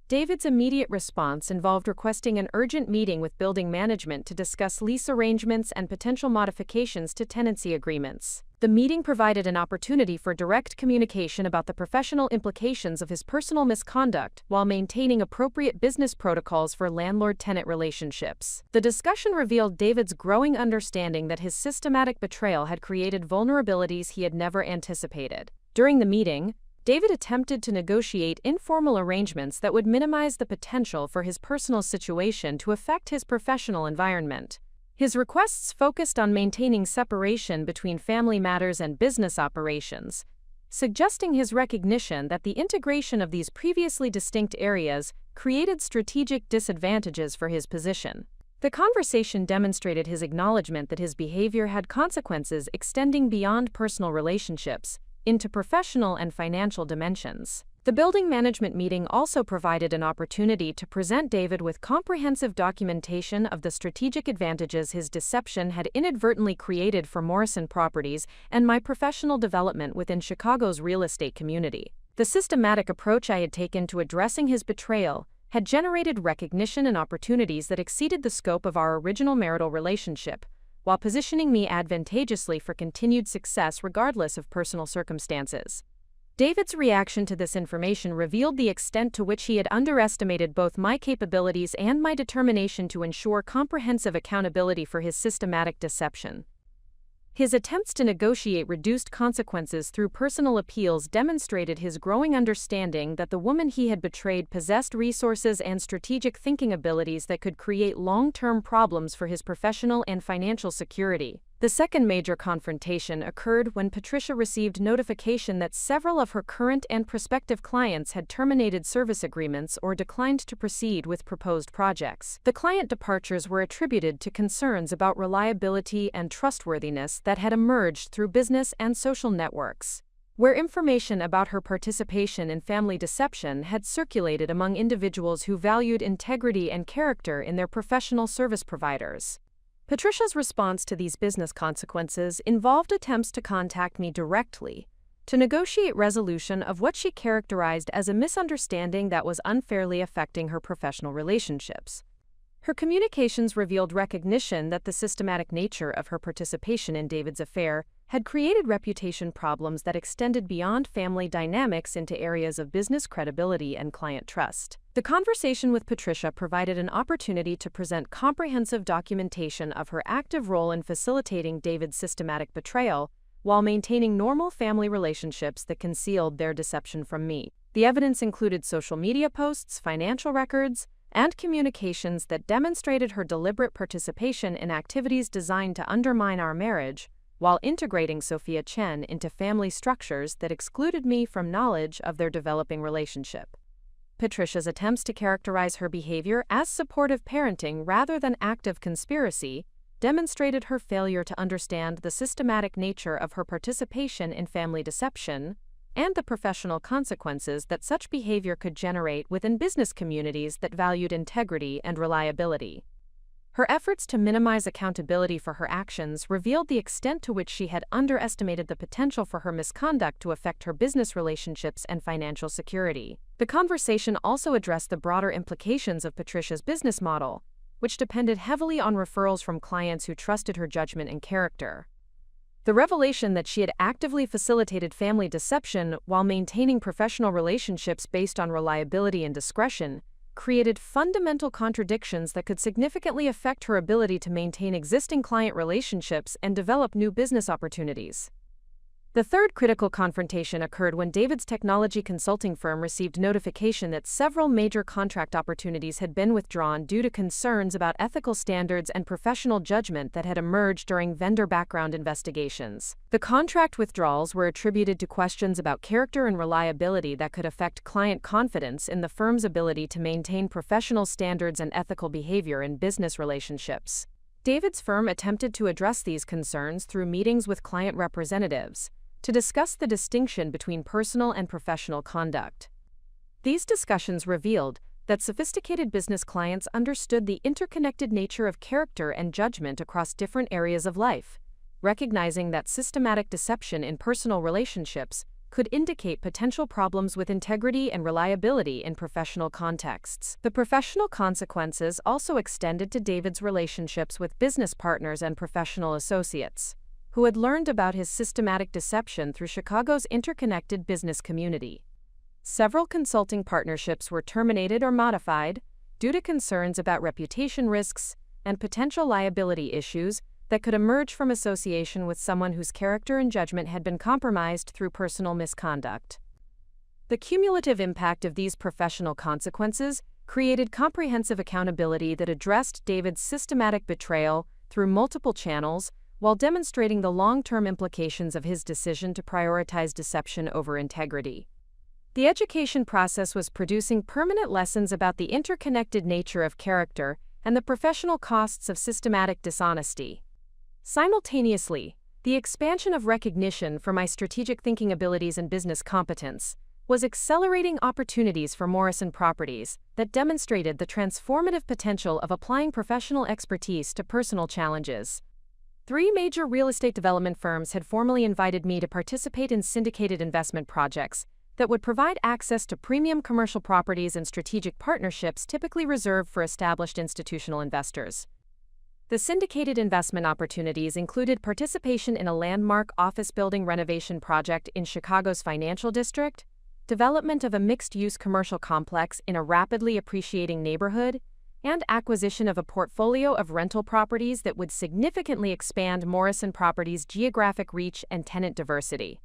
David's immediate response involved requesting an urgent meeting with building management to discuss lease arrangements and potential modifications to tenancy agreements. The meeting provided an opportunity for direct communication about the professional implications of his personal misconduct while maintaining appropriate business protocols for landlord-tenant relationships. The discussion revealed David's growing understanding that his systematic betrayal had created vulnerabilities he had never anticipated. During the meeting, David attempted to negotiate informal arrangements that would minimize the potential for his personal situation to affect his professional environment. His requests focused on maintaining separation between family matters and business operations, suggesting his recognition that the integration of these previously distinct areas created strategic disadvantages for his position. The conversation demonstrated his acknowledgement that his behavior had consequences extending beyond personal relationships into professional and financial dimensions. The building management meeting also provided an opportunity to present David with comprehensive documentation of the strategic advantages his deception had inadvertently created for Morrison Properties and my professional development within Chicago's real estate community. The systematic approach I had taken to addressing his betrayal had generated recognition and opportunities that exceeded the scope of our original marital relationship, while positioning me advantageously for continued success regardless of personal circumstances. David's reaction to this information revealed the extent to which he had underestimated both my capabilities and my determination to ensure comprehensive accountability for his systematic deception. His attempts to negotiate reduced consequences through personal appeals demonstrated his growing understanding that the woman he had betrayed possessed resources and strategic thinking abilities that could create long-term problems for his professional and financial security. The second major confrontation occurred when Patricia received notification that several of her current and prospective clients had terminated service agreements or declined to proceed with proposed projects. The client departures were attributed to concerns about reliability and trustworthiness that had emerged through business and social networks, where information about her participation in family deception had circulated among individuals who valued integrity and character in their professional service providers. Patricia's response to these business consequences involved attempts to contact me directly to negotiate resolution of what she characterized as a misunderstanding that was unfairly affecting her professional relationships. Her communications revealed recognition that the systematic nature of her participation in David's affair had created reputation problems that extended beyond family dynamics into areas of business credibility and client trust. The conversation with Patricia provided an opportunity to present comprehensive documentation of her active role in facilitating David's systematic betrayal while maintaining normal family relationships that concealed their deception from me. The evidence included social media posts, financial records, and communications that demonstrated her deliberate participation in activities designed to undermine our marriage, while integrating Sophia Chen into family structures that excluded me from knowledge of their developing relationship. Patricia's attempts to characterize her behavior as supportive parenting rather than active conspiracy demonstrated her failure to understand the systematic nature of her participation in family deception and the professional consequences that such behavior could generate within business communities that valued integrity and reliability. Her efforts to minimize accountability for her actions revealed the extent to which she had underestimated the potential for her misconduct to affect her business relationships and financial security. The conversation also addressed the broader implications of Patricia's business model, which depended heavily on referrals from clients who trusted her judgment and character. The revelation that she had actively facilitated family deception while maintaining professional relationships based on reliability and discretion created fundamental contradictions that could significantly affect her ability to maintain existing client relationships and develop new business opportunities. The third critical confrontation occurred when David's technology consulting firm received notification that several major contract opportunities had been withdrawn due to concerns about ethical standards and professional judgment that had emerged during vendor background investigations. The contract withdrawals were attributed to questions about character and reliability that could affect client confidence in the firm's ability to maintain professional standards and ethical behavior in business relationships. David's firm attempted to address these concerns through meetings with client representatives to discuss the distinction between personal and professional conduct. These discussions revealed that sophisticated business clients understood the interconnected nature of character and judgment across different areas of life, recognizing that systematic deception in personal relationships could indicate potential problems with integrity and reliability in professional contexts. The professional consequences also extended to David's relationships with business partners and professional associates, who had learned about his systematic deception through Chicago's interconnected business community. Several consulting partnerships were terminated or modified due to concerns about reputation risks and potential liability issues that could emerge from association with someone whose character and judgment had been compromised through personal misconduct. The cumulative impact of these professional consequences created comprehensive accountability that addressed David's systematic betrayal through multiple channels, while demonstrating the long-term implications of his decision to prioritize deception over integrity. The education process was producing permanent lessons about the interconnected nature of character and the professional costs of systematic dishonesty. Simultaneously, the expansion of recognition for my strategic thinking abilities and business competence was accelerating opportunities for Morrison Properties that demonstrated the transformative potential of applying professional expertise to personal challenges. 3 major real estate development firms had formally invited me to participate in syndicated investment projects that would provide access to premium commercial properties and strategic partnerships typically reserved for established institutional investors. The syndicated investment opportunities included participation in a landmark office building renovation project in Chicago's financial district, development of a mixed-use commercial complex in a rapidly appreciating neighborhood, and acquisition of a portfolio of rental properties that would significantly expand Morrison Properties' geographic reach and tenant diversity.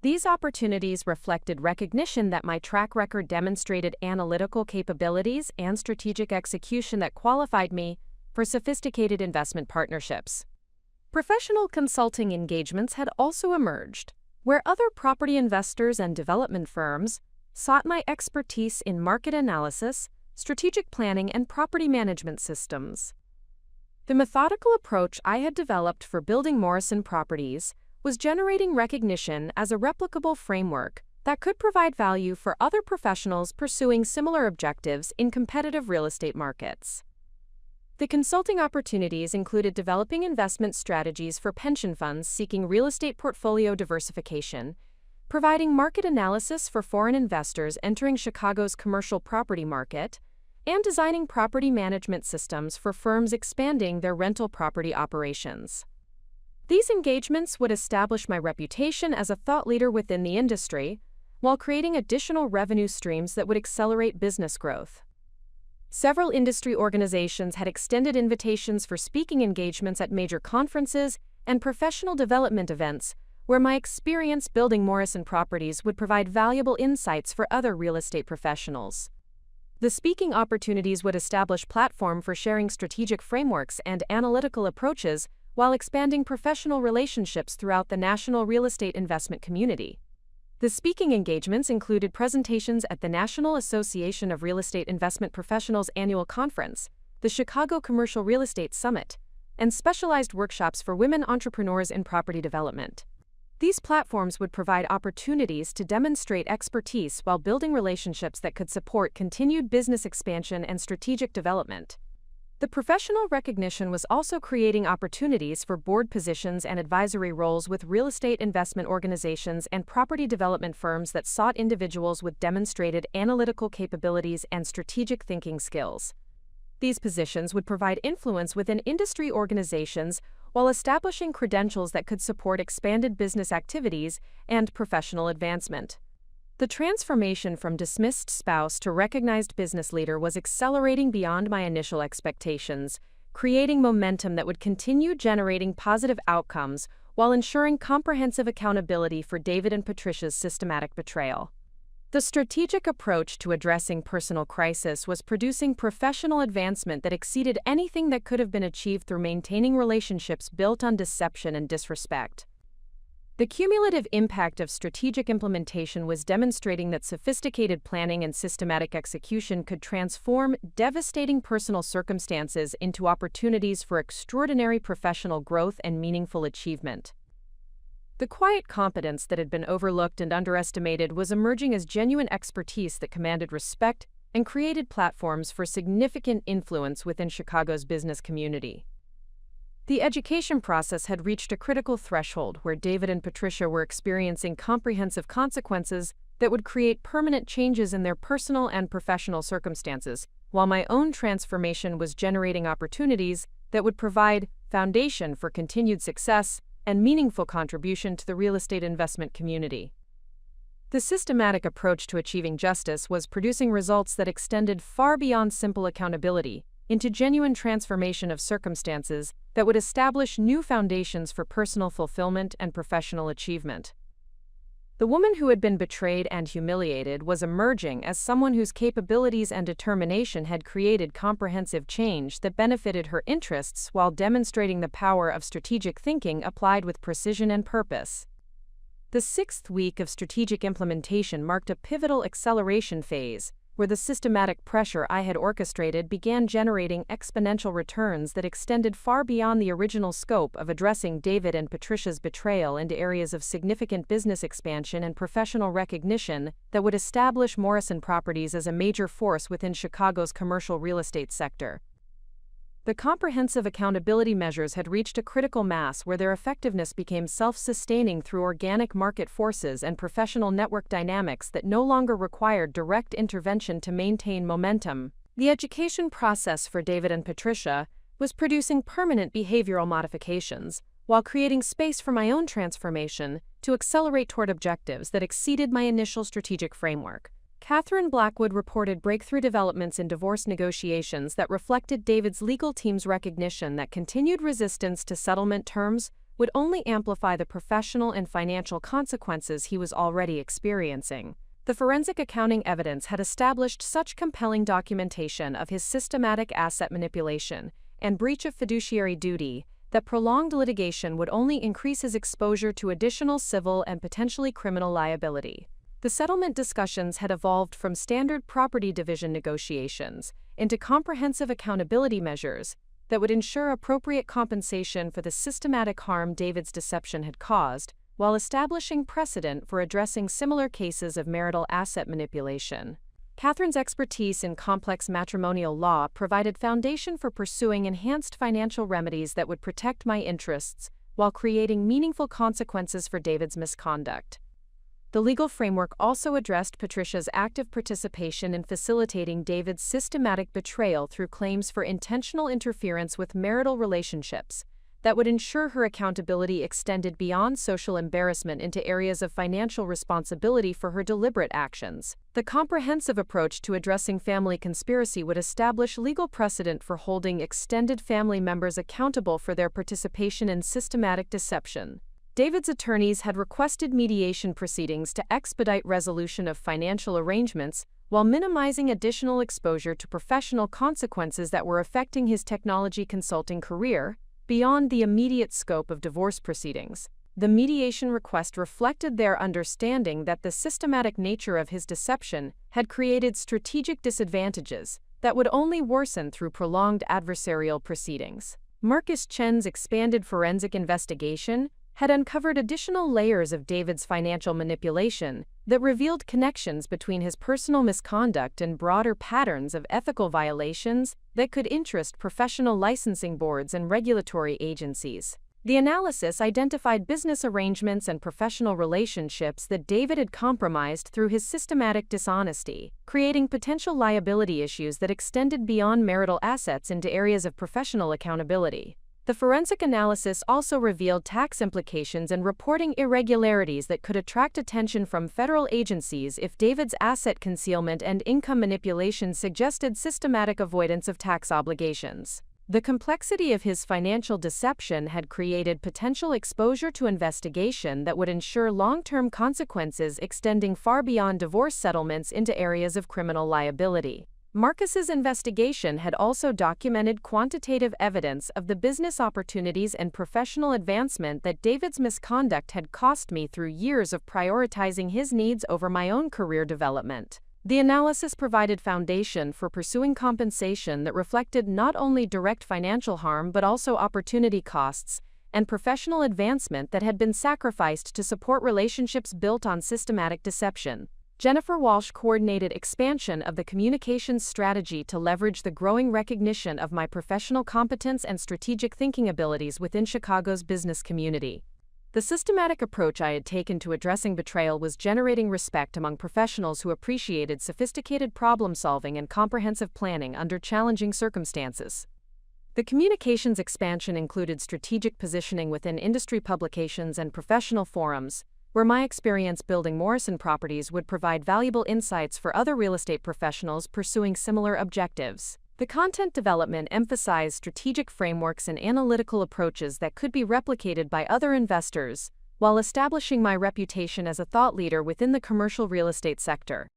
These opportunities reflected recognition that my track record demonstrated analytical capabilities and strategic execution that qualified me for sophisticated investment partnerships. Professional consulting engagements had also emerged, where other property investors and development firms sought my expertise in market analysis, strategic planning, and property management systems. The methodical approach I had developed for building Morrison Properties was generating recognition as a replicable framework that could provide value for other professionals pursuing similar objectives in competitive real estate markets. The consulting opportunities included developing investment strategies for pension funds seeking real estate portfolio diversification, providing market analysis for foreign investors entering Chicago's commercial property market, and designing property management systems for firms expanding their rental property operations. These engagements would establish my reputation as a thought leader within the industry, while creating additional revenue streams that would accelerate business growth. Several industry organizations had extended invitations for speaking engagements at major conferences and professional development events, where my experience building Morrison Properties would provide valuable insights for other real estate professionals. The speaking opportunities would establish platform for sharing strategic frameworks and analytical approaches while expanding professional relationships throughout the national real estate investment community. The speaking engagements included presentations at the National Association of Real Estate Investment Professionals Annual Conference, the Chicago Commercial Real Estate Summit, and specialized workshops for women entrepreneurs in property development. These platforms would provide opportunities to demonstrate expertise while building relationships that could support continued business expansion and strategic development. The professional recognition was also creating opportunities for board positions and advisory roles with real estate investment organizations and property development firms that sought individuals with demonstrated analytical capabilities and strategic thinking skills. These positions would provide influence within industry organizations while establishing credentials that could support expanded business activities and professional advancement. The transformation from dismissed spouse to recognized business leader was accelerating beyond my initial expectations, creating momentum that would continue generating positive outcomes while ensuring comprehensive accountability for David and Patricia's systematic betrayal. The strategic approach to addressing personal crisis was producing professional advancement that exceeded anything that could have been achieved through maintaining relationships built on deception and disrespect. The cumulative impact of strategic implementation was demonstrating that sophisticated planning and systematic execution could transform devastating personal circumstances into opportunities for extraordinary professional growth and meaningful achievement. The quiet competence that had been overlooked and underestimated was emerging as genuine expertise that commanded respect and created platforms for significant influence within Chicago's business community. The education process had reached a critical threshold where David and Patricia were experiencing comprehensive consequences that would create permanent changes in their personal and professional circumstances, while my own transformation was generating opportunities that would provide foundation for continued success and meaningful contribution to the real estate investment community. The systematic approach to achieving justice was producing results that extended far beyond simple accountability into genuine transformation of circumstances that would establish new foundations for personal fulfillment and professional achievement. The woman who had been betrayed and humiliated was emerging as someone whose capabilities and determination had created comprehensive change that benefited her interests while demonstrating the power of strategic thinking applied with precision and purpose. The 6th week of strategic implementation marked a pivotal acceleration phase, where the systematic pressure I had orchestrated began generating exponential returns that extended far beyond the original scope of addressing David and Patricia's betrayal into areas of significant business expansion and professional recognition that would establish Morrison Properties as a major force within Chicago's commercial real estate sector. The comprehensive accountability measures had reached a critical mass where their effectiveness became self-sustaining through organic market forces and professional network dynamics that no longer required direct intervention to maintain momentum. The education process for David and Patricia was producing permanent behavioral modifications, while creating space for my own transformation to accelerate toward objectives that exceeded my initial strategic framework. Catherine Blackwood reported breakthrough developments in divorce negotiations that reflected David's legal team's recognition that continued resistance to settlement terms would only amplify the professional and financial consequences he was already experiencing. The forensic accounting evidence had established such compelling documentation of his systematic asset manipulation and breach of fiduciary duty that prolonged litigation would only increase his exposure to additional civil and potentially criminal liability. The settlement discussions had evolved from standard property division negotiations into comprehensive accountability measures that would ensure appropriate compensation for the systematic harm David's deception had caused, while establishing precedent for addressing similar cases of marital asset manipulation. Catherine's expertise in complex matrimonial law provided foundation for pursuing enhanced financial remedies that would protect my interests while creating meaningful consequences for David's misconduct. The legal framework also addressed Patricia's active participation in facilitating David's systematic betrayal through claims for intentional interference with marital relationships that would ensure her accountability extended beyond social embarrassment into areas of financial responsibility for her deliberate actions. The comprehensive approach to addressing family conspiracy would establish legal precedent for holding extended family members accountable for their participation in systematic deception. David's attorneys had requested mediation proceedings to expedite resolution of financial arrangements while minimizing additional exposure to professional consequences that were affecting his technology consulting career beyond the immediate scope of divorce proceedings. The mediation request reflected their understanding that the systematic nature of his deception had created strategic disadvantages that would only worsen through prolonged adversarial proceedings. Marcus Chen's expanded forensic investigation had uncovered additional layers of David's financial manipulation that revealed connections between his personal misconduct and broader patterns of ethical violations that could interest professional licensing boards and regulatory agencies. The analysis identified business arrangements and professional relationships that David had compromised through his systematic dishonesty, creating potential liability issues that extended beyond marital assets into areas of professional accountability. The forensic analysis also revealed tax implications and reporting irregularities that could attract attention from federal agencies if David's asset concealment and income manipulation suggested systematic avoidance of tax obligations. The complexity of his financial deception had created potential exposure to investigation that would ensure long-term consequences extending far beyond divorce settlements into areas of criminal liability. Marcus's investigation had also documented quantitative evidence of the business opportunities and professional advancement that David's misconduct had cost me through years of prioritizing his needs over my own career development. The analysis provided foundation for pursuing compensation that reflected not only direct financial harm but also opportunity costs and professional advancement that had been sacrificed to support relationships built on systematic deception. Jennifer Walsh coordinated expansion of the communications strategy to leverage the growing recognition of my professional competence and strategic thinking abilities within Chicago's business community. The systematic approach I had taken to addressing betrayal was generating respect among professionals who appreciated sophisticated problem-solving and comprehensive planning under challenging circumstances. The communications expansion included strategic positioning within industry publications and professional forums, where my experience building Morrison properties would provide valuable insights for other real estate professionals pursuing similar objectives. The content development emphasized strategic frameworks and analytical approaches that could be replicated by other investors, while establishing my reputation as a thought leader within the commercial real estate sector.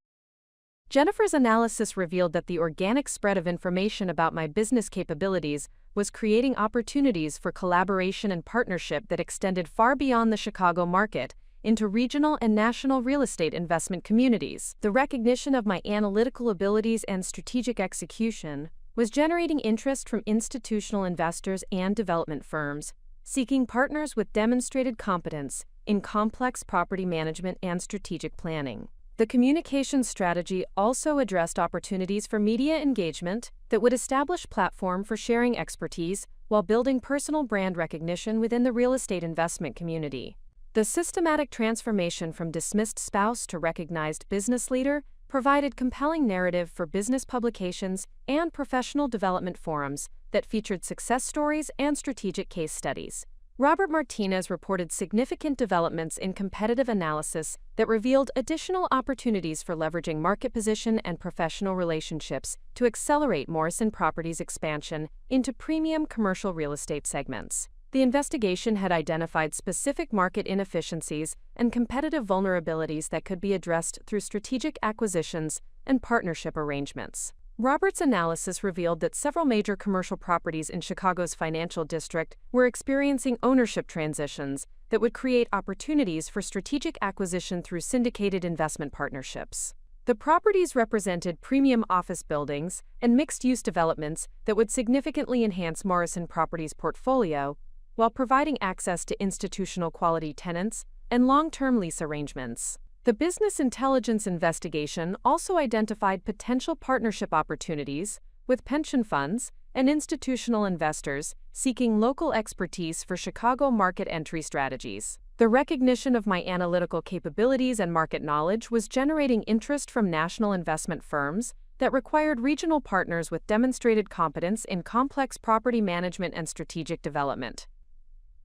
Jennifer's analysis revealed that the organic spread of information about my business capabilities was creating opportunities for collaboration and partnership that extended far beyond the Chicago market into regional and national real estate investment communities. The recognition of my analytical abilities and strategic execution was generating interest from institutional investors and development firms, seeking partners with demonstrated competence in complex property management and strategic planning. The communications strategy also addressed opportunities for media engagement that would establish platform for sharing expertise while building personal brand recognition within the real estate investment community. The systematic transformation from dismissed spouse to recognized business leader provided compelling narrative for business publications and professional development forums that featured success stories and strategic case studies. Robert Martinez reported significant developments in competitive analysis that revealed additional opportunities for leveraging market position and professional relationships to accelerate Morrison Properties' expansion into premium commercial real estate segments. The investigation had identified specific market inefficiencies and competitive vulnerabilities that could be addressed through strategic acquisitions and partnership arrangements. Robert's analysis revealed that several major commercial properties in Chicago's financial district were experiencing ownership transitions that would create opportunities for strategic acquisition through syndicated investment partnerships. The properties represented premium office buildings and mixed-use developments that would significantly enhance Morrison Properties' portfolio, while providing access to institutional quality tenants and long-term lease arrangements. The business intelligence investigation also identified potential partnership opportunities with pension funds and institutional investors seeking local expertise for Chicago market entry strategies. The recognition of my analytical capabilities and market knowledge was generating interest from national investment firms that required regional partners with demonstrated competence in complex property management and strategic development.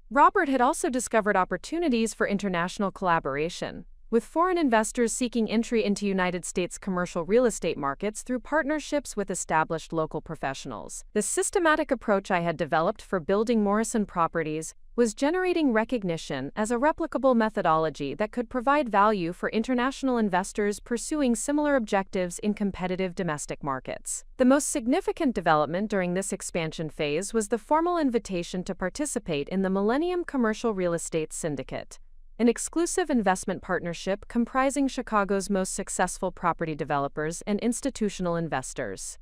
Robert had also discovered opportunities for international collaboration, with foreign investors seeking entry into United States commercial real estate markets through partnerships with established local professionals. The systematic approach I had developed for building Morrison Properties was generating recognition as a replicable methodology that could provide value for international investors pursuing similar objectives in competitive domestic markets. The most significant development during this expansion phase was the formal invitation to participate in the Millennium Commercial Real Estate Syndicate, an exclusive investment partnership comprising Chicago's most successful property developers and institutional investors.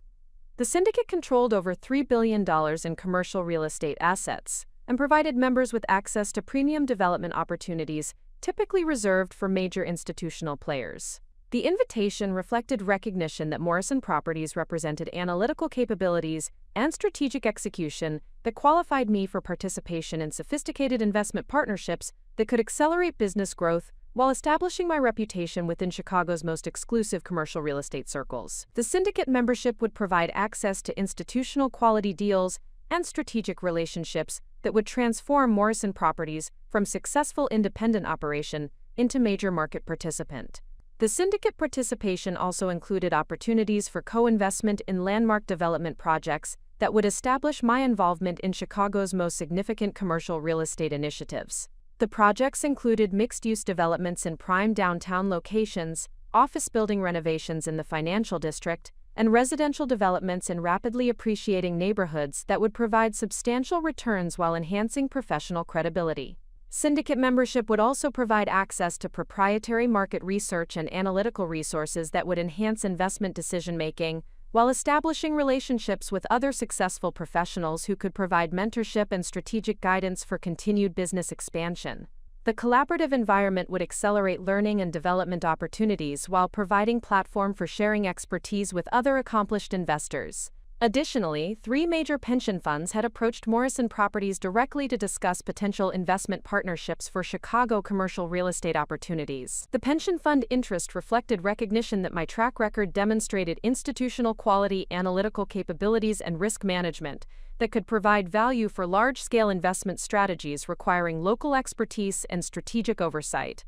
The syndicate controlled over $3 billion in commercial real estate assets and provided members with access to premium development opportunities typically reserved for major institutional players. The invitation reflected recognition that Morrison Properties represented analytical capabilities and strategic execution that qualified me for participation in sophisticated investment partnerships that could accelerate business growth while establishing my reputation within Chicago's most exclusive commercial real estate circles. The syndicate membership would provide access to institutional quality deals and strategic relationships that would transform Morrison Properties from successful independent operation into major market participant. The syndicate participation also included opportunities for co-investment in landmark development projects that would establish my involvement in Chicago's most significant commercial real estate initiatives. The projects included mixed-use developments in prime downtown locations, office building renovations in the financial district, and residential developments in rapidly appreciating neighborhoods that would provide substantial returns while enhancing professional credibility. Syndicate membership would also provide access to proprietary market research and analytical resources that would enhance investment decision-making, while establishing relationships with other successful professionals who could provide mentorship and strategic guidance for continued business expansion. The collaborative environment would accelerate learning and development opportunities while providing platform for sharing expertise with other accomplished investors. Additionally, 3 major pension funds had approached Morrison Properties directly to discuss potential investment partnerships for Chicago commercial real estate opportunities. The pension fund interest reflected recognition that my track record demonstrated institutional quality, analytical capabilities, and risk management that could provide value for large-scale investment strategies requiring local expertise and strategic oversight.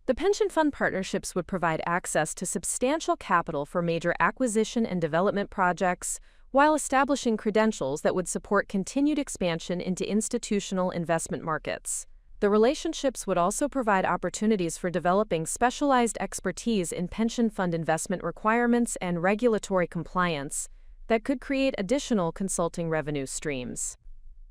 The pension fund partnerships would provide access to substantial capital for major acquisition and development projects, while establishing credentials that would support continued expansion into institutional investment markets. The relationships would also provide opportunities for developing specialized expertise in pension fund investment requirements and regulatory compliance that could create additional consulting revenue streams.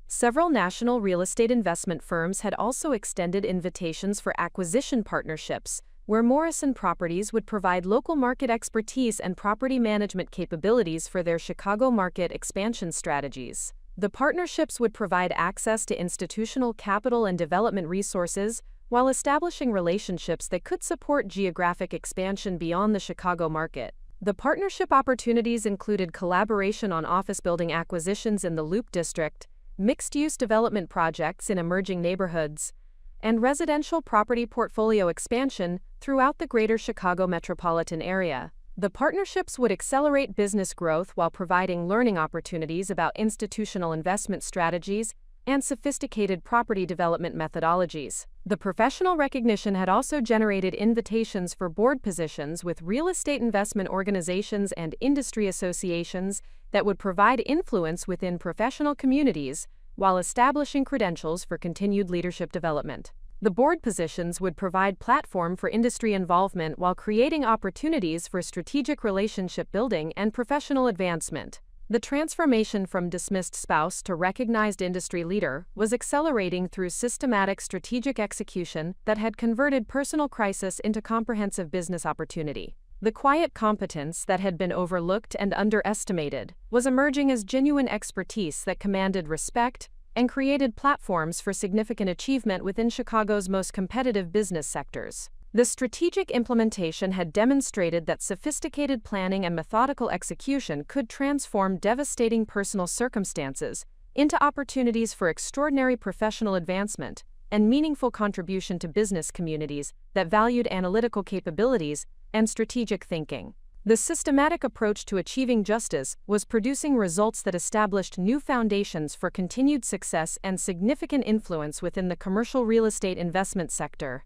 Several national real estate investment firms had also extended invitations for acquisition partnerships, where Morrison Properties would provide local market expertise and property management capabilities for their Chicago market expansion strategies. The partnerships would provide access to institutional capital and development resources, while establishing relationships that could support geographic expansion beyond the Chicago market. The partnership opportunities included collaboration on office building acquisitions in the Loop District, mixed-use development projects in emerging neighborhoods, and residential property portfolio expansion throughout the greater Chicago metropolitan area. The partnerships would accelerate business growth while providing learning opportunities about institutional investment strategies and sophisticated property development methodologies. The professional recognition had also generated invitations for board positions with real estate investment organizations and industry associations that would provide influence within professional communities while establishing credentials for continued leadership development. The board positions would provide platform for industry involvement while creating opportunities for strategic relationship building and professional advancement. The transformation from dismissed spouse to recognized industry leader was accelerating through systematic strategic execution that had converted personal crisis into comprehensive business opportunity. The quiet competence that had been overlooked and underestimated was emerging as genuine expertise that commanded respect and created platforms for significant achievement within Chicago's most competitive business sectors. The strategic implementation had demonstrated that sophisticated planning and methodical execution could transform devastating personal circumstances into opportunities for extraordinary professional advancement and meaningful contribution to business communities that valued analytical capabilities and strategic thinking. The systematic approach to achieving justice was producing results that established new foundations for continued success and significant influence within the commercial real estate investment sector.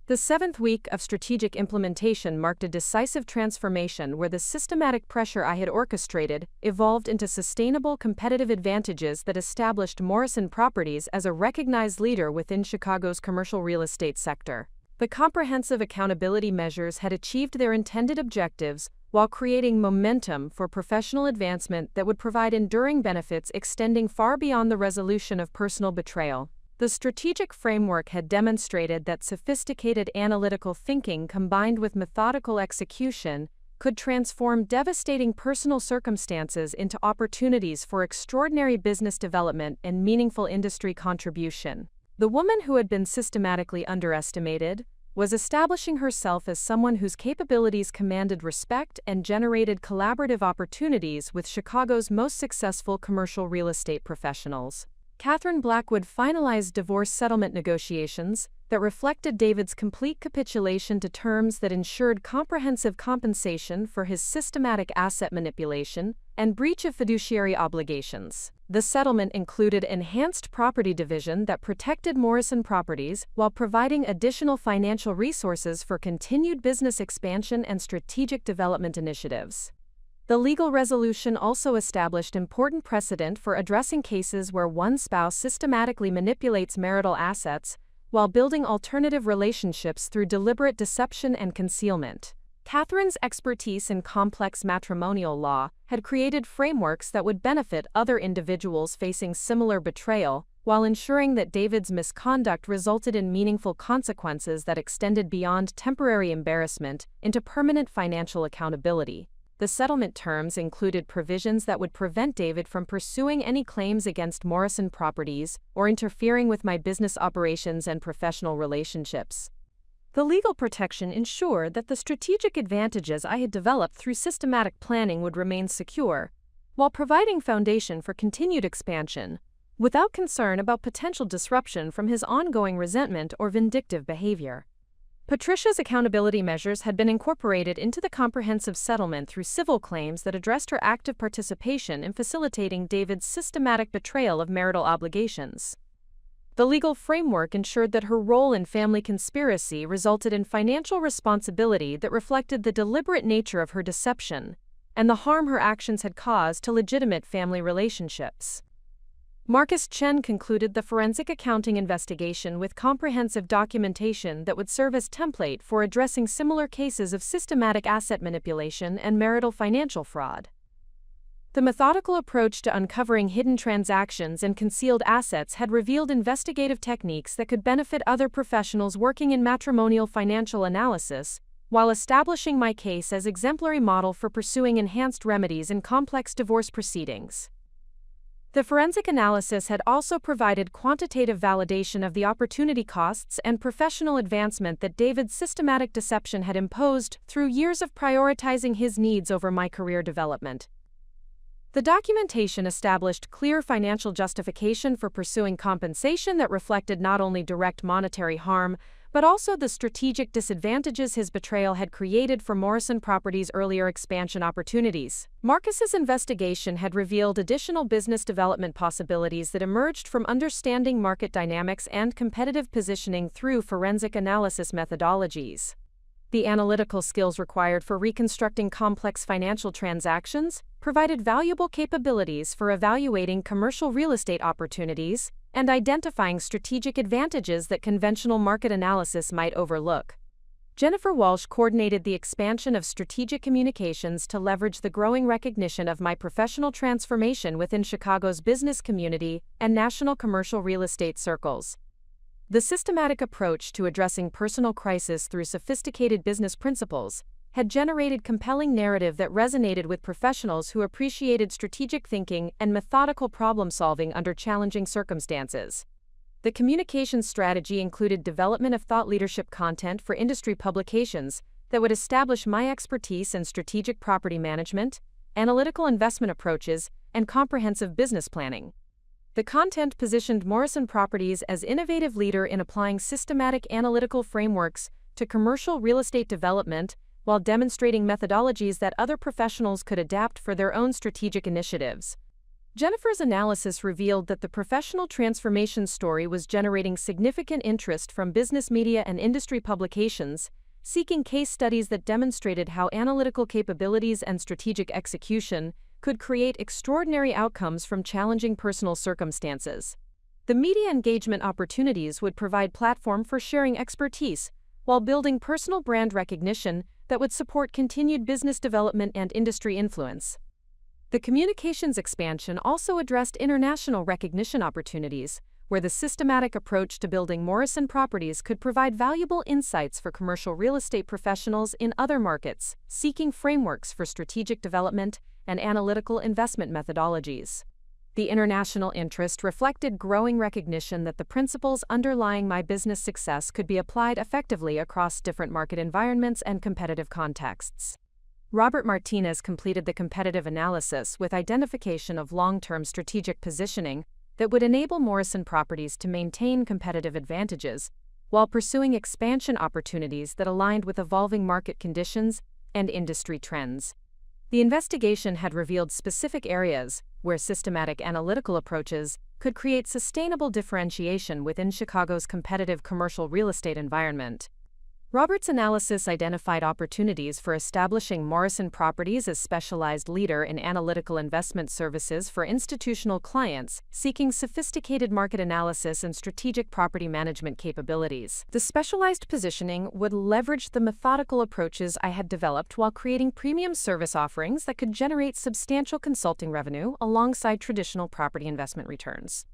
The 7th week of strategic implementation marked a decisive transformation where the systematic pressure I had orchestrated evolved into sustainable competitive advantages that established Morrison Properties as a recognized leader within Chicago's commercial real estate sector. The comprehensive accountability measures had achieved their intended objectives while creating momentum for professional advancement that would provide enduring benefits extending far beyond the resolution of personal betrayal. The strategic framework had demonstrated that sophisticated analytical thinking combined with methodical execution could transform devastating personal circumstances into opportunities for extraordinary business development and meaningful industry contribution. The woman who had been systematically underestimated was establishing herself as someone whose capabilities commanded respect and generated collaborative opportunities with Chicago's most successful commercial real estate professionals. Catherine Blackwood finalized divorce settlement negotiations that reflected David's complete capitulation to terms that ensured comprehensive compensation for his systematic asset manipulation and breach of fiduciary obligations. The settlement included enhanced property division that protected Morrison Properties while providing additional financial resources for continued business expansion and strategic development initiatives. The legal resolution also established important precedent for addressing cases where one spouse systematically manipulates marital assets while building alternative relationships through deliberate deception and concealment. Catherine's expertise in complex matrimonial law had created frameworks that would benefit other individuals facing similar betrayal, while ensuring that David's misconduct resulted in meaningful consequences that extended beyond temporary embarrassment into permanent financial accountability. The settlement terms included provisions that would prevent David from pursuing any claims against Morrison Properties or interfering with my business operations and professional relationships. The legal protection ensured that the strategic advantages I had developed through systematic planning would remain secure, while providing foundation for continued expansion, without concern about potential disruption from his ongoing resentment or vindictive behavior. Patricia's accountability measures had been incorporated into the comprehensive settlement through civil claims that addressed her active participation in facilitating David's systematic betrayal of marital obligations. The legal framework ensured that her role in family conspiracy resulted in financial responsibility that reflected the deliberate nature of her deception and the harm her actions had caused to legitimate family relationships. Marcus Chen concluded the forensic accounting investigation with comprehensive documentation that would serve as template for addressing similar cases of systematic asset manipulation and marital financial fraud. The methodical approach to uncovering hidden transactions and concealed assets had revealed investigative techniques that could benefit other professionals working in matrimonial financial analysis, while establishing my case as exemplary model for pursuing enhanced remedies in complex divorce proceedings. The forensic analysis had also provided quantitative validation of the opportunity costs and professional advancement that David's systematic deception had imposed through years of prioritizing his needs over my career development. The documentation established clear financial justification for pursuing compensation that reflected not only direct monetary harm, but also the strategic disadvantages his betrayal had created for Morrison Properties' earlier expansion opportunities. Marcus's investigation had revealed additional business development possibilities that emerged from understanding market dynamics and competitive positioning through forensic analysis methodologies. The analytical skills required for reconstructing complex financial transactions provided valuable capabilities for evaluating commercial real estate opportunities and identifying strategic advantages that conventional market analysis might overlook. Jennifer Walsh coordinated the expansion of strategic communications to leverage the growing recognition of my professional transformation within Chicago's business community and national commercial real estate circles. The systematic approach to addressing personal crisis through sophisticated business principles had generated compelling narrative that resonated with professionals who appreciated strategic thinking and methodical problem-solving under challenging circumstances. The communications strategy included development of thought leadership content for industry publications that would establish my expertise in strategic property management, analytical investment approaches, and comprehensive business planning. The content positioned Morrison Properties as innovative leader in applying systematic analytical frameworks to commercial real estate development, while demonstrating methodologies that other professionals could adapt for their own strategic initiatives. Jennifer's analysis revealed that the professional transformation story was generating significant interest from business media and industry publications, seeking case studies that demonstrated how analytical capabilities and strategic execution could create extraordinary outcomes from challenging personal circumstances. The media engagement opportunities would provide platform for sharing expertise, while building personal brand recognition that would support continued business development and industry influence. The communications expansion also addressed international recognition opportunities, where the systematic approach to building Morrison Properties could provide valuable insights for commercial real estate professionals in other markets, seeking frameworks for strategic development and analytical investment methodologies. The international interest reflected growing recognition that the principles underlying my business success could be applied effectively across different market environments and competitive contexts. Robert Martinez completed the competitive analysis with identification of long-term strategic positioning that would enable Morrison Properties to maintain competitive advantages while pursuing expansion opportunities that aligned with evolving market conditions and industry trends. The investigation had revealed specific areas where systematic analytical approaches could create sustainable differentiation within Chicago's competitive commercial real estate environment. Robert's analysis identified opportunities for establishing Morrison Properties as specialized leader in analytical investment services for institutional clients seeking sophisticated market analysis and strategic property management capabilities. The specialized positioning would leverage the methodical approaches I had developed while creating premium service offerings that could generate substantial consulting revenue alongside traditional property investment returns.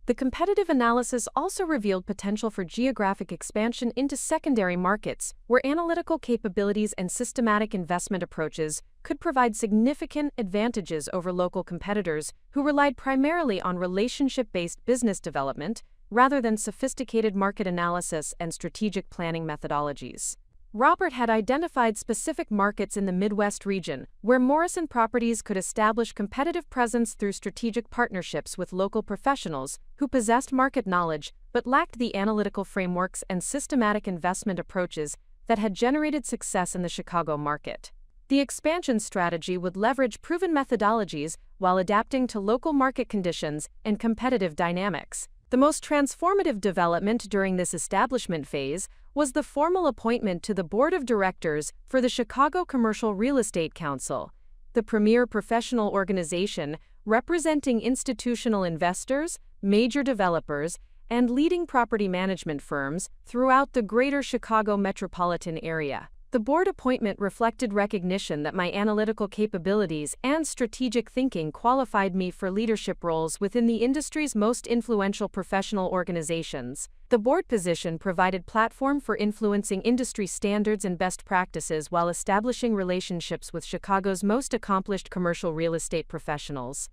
The competitive analysis also revealed potential for geographic expansion into secondary markets, where analytical capabilities and systematic investment approaches could provide significant advantages over local competitors who relied primarily on relationship-based business development rather than sophisticated market analysis and strategic planning methodologies. Robert had identified specific markets in the Midwest region where Morrison Properties could establish competitive presence through strategic partnerships with local professionals who possessed market knowledge but lacked the analytical frameworks and systematic investment approaches that had generated success in the Chicago market. The expansion strategy would leverage proven methodologies while adapting to local market conditions and competitive dynamics. The most transformative development during this establishment phase was the formal appointment to the board of directors for the Chicago Commercial Real Estate Council, the premier professional organization representing institutional investors, major developers, and leading property management firms throughout the greater Chicago metropolitan area. The board appointment reflected recognition that my analytical capabilities and strategic thinking qualified me for leadership roles within the industry's most influential professional organizations. The board position provided platform for influencing industry standards and best practices while establishing relationships with Chicago's most accomplished commercial real estate professionals.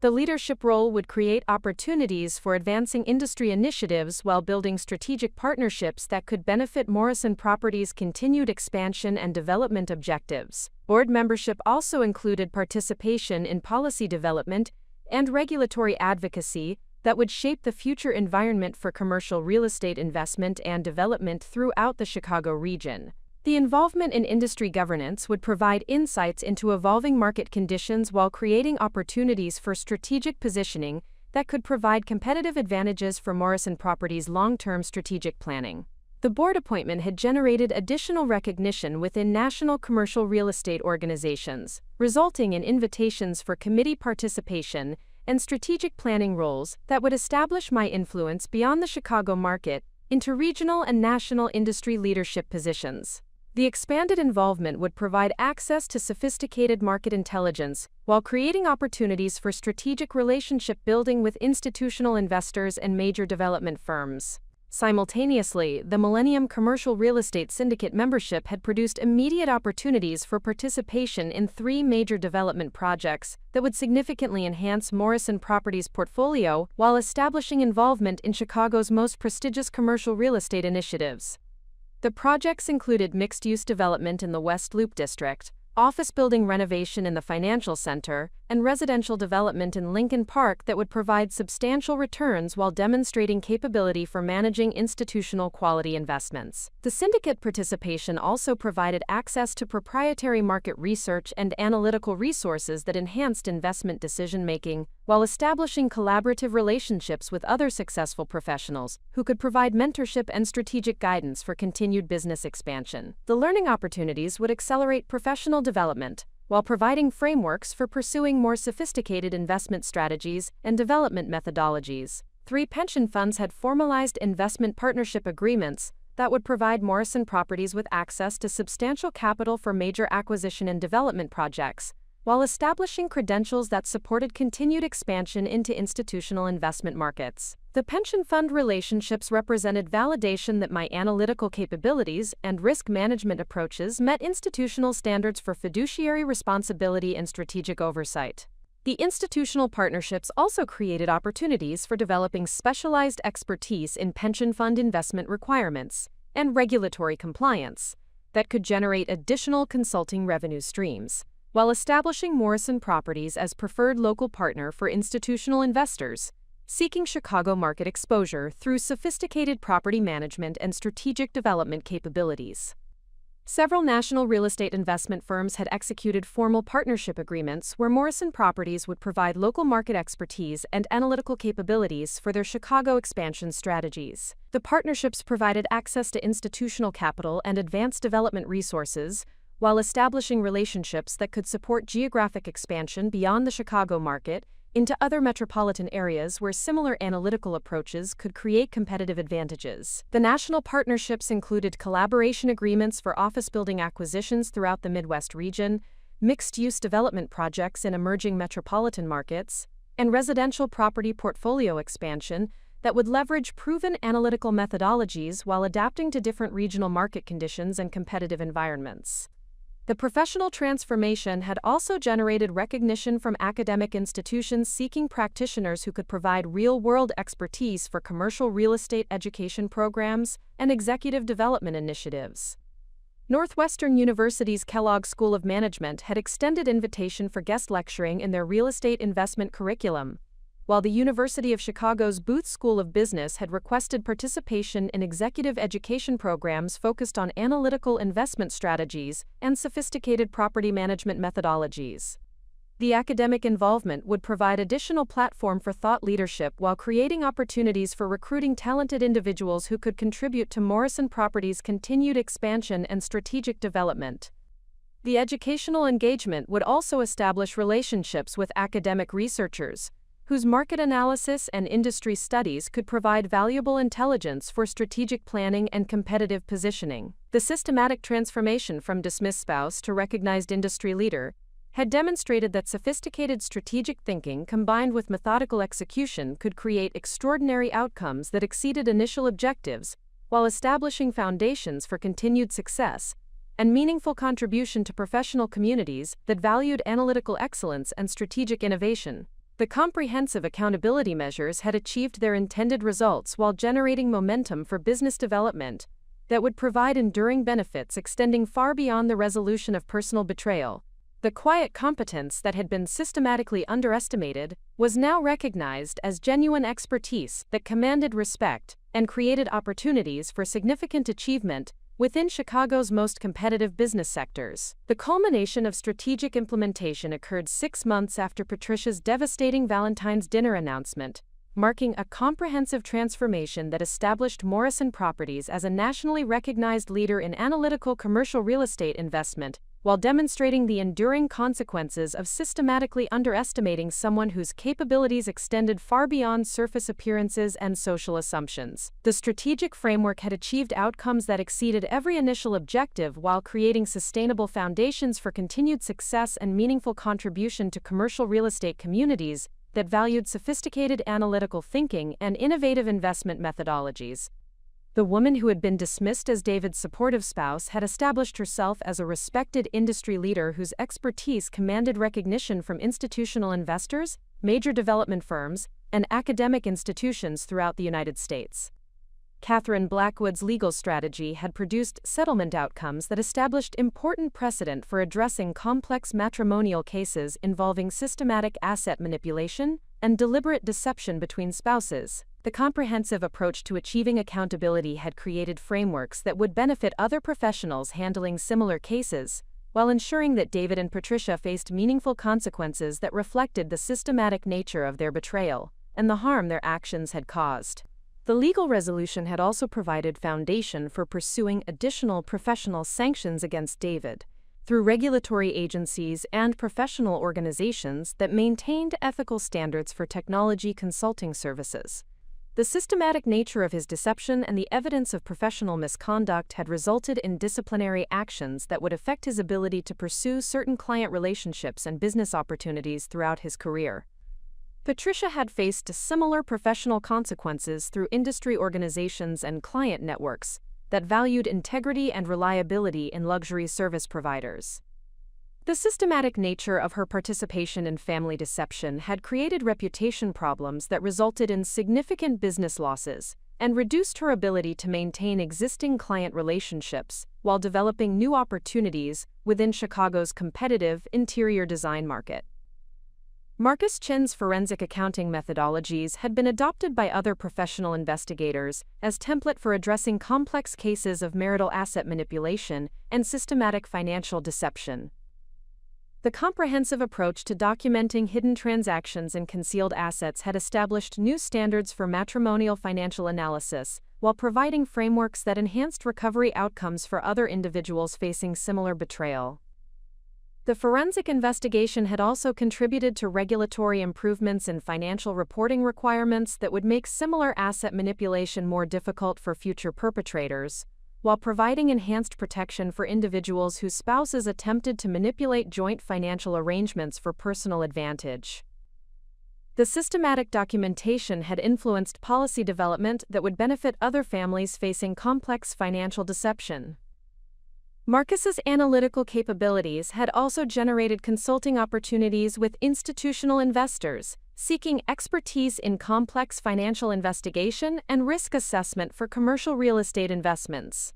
The leadership role would create opportunities for advancing industry initiatives while building strategic partnerships that could benefit Morrison Properties' continued expansion and development objectives. Board membership also included participation in policy development and regulatory advocacy that would shape the future environment for commercial real estate investment and development throughout the Chicago region. The involvement in industry governance would provide insights into evolving market conditions while creating opportunities for strategic positioning that could provide competitive advantages for Morrison Properties' long-term strategic planning. The board appointment had generated additional recognition within national commercial real estate organizations, resulting in invitations for committee participation and strategic planning roles that would establish my influence beyond the Chicago market into regional and national industry leadership positions. The expanded involvement would provide access to sophisticated market intelligence while creating opportunities for strategic relationship building with institutional investors and major development firms. Simultaneously, the Millennium Commercial Real Estate Syndicate membership had produced immediate opportunities for participation in 3 major development projects that would significantly enhance Morrison Properties' portfolio while establishing involvement in Chicago's most prestigious commercial real estate initiatives. The projects included mixed-use development in the West Loop District, office building renovation in the Financial Center, and residential development in Lincoln Park that would provide substantial returns while demonstrating capability for managing institutional quality investments. The syndicate participation also provided access to proprietary market research and analytical resources that enhanced investment decision-making, while establishing collaborative relationships with other successful professionals who could provide mentorship and strategic guidance for continued business expansion. The learning opportunities would accelerate professional development, while providing frameworks for pursuing more sophisticated investment strategies and development methodologies. 3 pension funds had formalized investment partnership agreements that would provide Morrison Properties with access to substantial capital for major acquisition and development projects, while establishing credentials that supported continued expansion into institutional investment markets. The pension fund relationships represented validation that my analytical capabilities and risk management approaches met institutional standards for fiduciary responsibility and strategic oversight. The institutional partnerships also created opportunities for developing specialized expertise in pension fund investment requirements and regulatory compliance that could generate additional consulting revenue streams, while establishing Morrison Properties as preferred local partner for institutional investors seeking Chicago market exposure through sophisticated property management and strategic development capabilities. Several national real estate investment firms had executed formal partnership agreements where Morrison Properties would provide local market expertise and analytical capabilities for their Chicago expansion strategies. The partnerships provided access to institutional capital and advanced development resources, while establishing relationships that could support geographic expansion beyond the Chicago market into other metropolitan areas where similar analytical approaches could create competitive advantages. The national partnerships included collaboration agreements for office building acquisitions throughout the Midwest region, mixed-use development projects in emerging metropolitan markets, and residential property portfolio expansion that would leverage proven analytical methodologies while adapting to different regional market conditions and competitive environments. The professional transformation had also generated recognition from academic institutions seeking practitioners who could provide real-world expertise for commercial real estate education programs and executive development initiatives. Northwestern University's Kellogg School of Management had extended invitation for guest lecturing in their real estate investment curriculum, while the University of Chicago's Booth School of Business had requested participation in executive education programs focused on analytical investment strategies and sophisticated property management methodologies. The academic involvement would provide additional platform for thought leadership while creating opportunities for recruiting talented individuals who could contribute to Morrison Properties' continued expansion and strategic development. The educational engagement would also establish relationships with academic researchers, whose market analysis and industry studies could provide valuable intelligence for strategic planning and competitive positioning. The systematic transformation from dismissed spouse to recognized industry leader had demonstrated that sophisticated strategic thinking combined with methodical execution could create extraordinary outcomes that exceeded initial objectives, while establishing foundations for continued success and meaningful contribution to professional communities that valued analytical excellence and strategic innovation. The comprehensive accountability measures had achieved their intended results while generating momentum for business development that would provide enduring benefits extending far beyond the resolution of personal betrayal. The quiet competence that had been systematically underestimated was now recognized as genuine expertise that commanded respect and created opportunities for significant achievement within Chicago's most competitive business sectors. The culmination of strategic implementation occurred 6 months after Patricia's devastating Valentine's dinner announcement, marking a comprehensive transformation that established Morrison Properties as a nationally recognized leader in analytical commercial real estate investment, while demonstrating the enduring consequences of systematically underestimating someone whose capabilities extended far beyond surface appearances and social assumptions. The strategic framework had achieved outcomes that exceeded every initial objective while creating sustainable foundations for continued success and meaningful contribution to commercial real estate communities that valued sophisticated analytical thinking and innovative investment methodologies. The woman who had been dismissed as David's supportive spouse had established herself as a respected industry leader whose expertise commanded recognition from institutional investors, major development firms, and academic institutions throughout the United States. Catherine Blackwood's legal strategy had produced settlement outcomes that established important precedent for addressing complex matrimonial cases involving systematic asset manipulation and deliberate deception between spouses. The comprehensive approach to achieving accountability had created frameworks that would benefit other professionals handling similar cases, while ensuring that David and Patricia faced meaningful consequences that reflected the systematic nature of their betrayal and the harm their actions had caused. The legal resolution had also provided foundation for pursuing additional professional sanctions against David through regulatory agencies and professional organizations that maintained ethical standards for technology consulting services. The systematic nature of his deception and the evidence of professional misconduct had resulted in disciplinary actions that would affect his ability to pursue certain client relationships and business opportunities throughout his career. Patricia had faced similar professional consequences through industry organizations and client networks that valued integrity and reliability in luxury service providers. The systematic nature of her participation in family deception had created reputation problems that resulted in significant business losses and reduced her ability to maintain existing client relationships while developing new opportunities within Chicago's competitive interior design market. Marcus Chin's forensic accounting methodologies had been adopted by other professional investigators as template for addressing complex cases of marital asset manipulation and systematic financial deception. The comprehensive approach to documenting hidden transactions and concealed assets had established new standards for matrimonial financial analysis, while providing frameworks that enhanced recovery outcomes for other individuals facing similar betrayal. The forensic investigation had also contributed to regulatory improvements in financial reporting requirements that would make similar asset manipulation more difficult for future perpetrators, while providing enhanced protection for individuals whose spouses attempted to manipulate joint financial arrangements for personal advantage. The systematic documentation had influenced policy development that would benefit other families facing complex financial deception. Marcus's analytical capabilities had also generated consulting opportunities with institutional investors, seeking expertise in complex financial investigation and risk assessment for commercial real estate investments.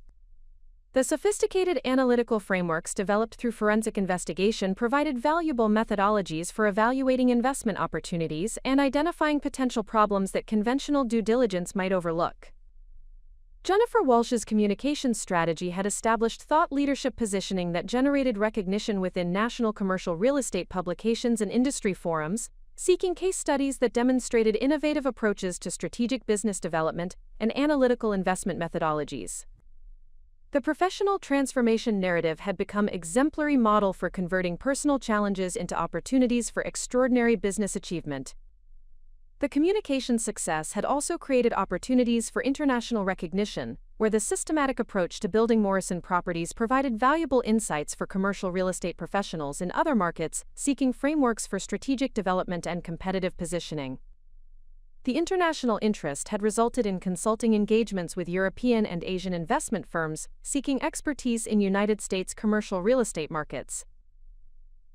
The sophisticated analytical frameworks developed through forensic investigation provided valuable methodologies for evaluating investment opportunities and identifying potential problems that conventional due diligence might overlook. Jennifer Walsh's communication strategy had established thought leadership positioning that generated recognition within national commercial real estate publications and industry forums, seeking case studies that demonstrated innovative approaches to strategic business development and analytical investment methodologies. The professional transformation narrative had become exemplary model for converting personal challenges into opportunities for extraordinary business achievement. The communication success had also created opportunities for international recognition, where the systematic approach to building Morrison properties provided valuable insights for commercial real estate professionals in other markets seeking frameworks for strategic development and competitive positioning. The international interest had resulted in consulting engagements with European and Asian investment firms seeking expertise in United States commercial real estate markets.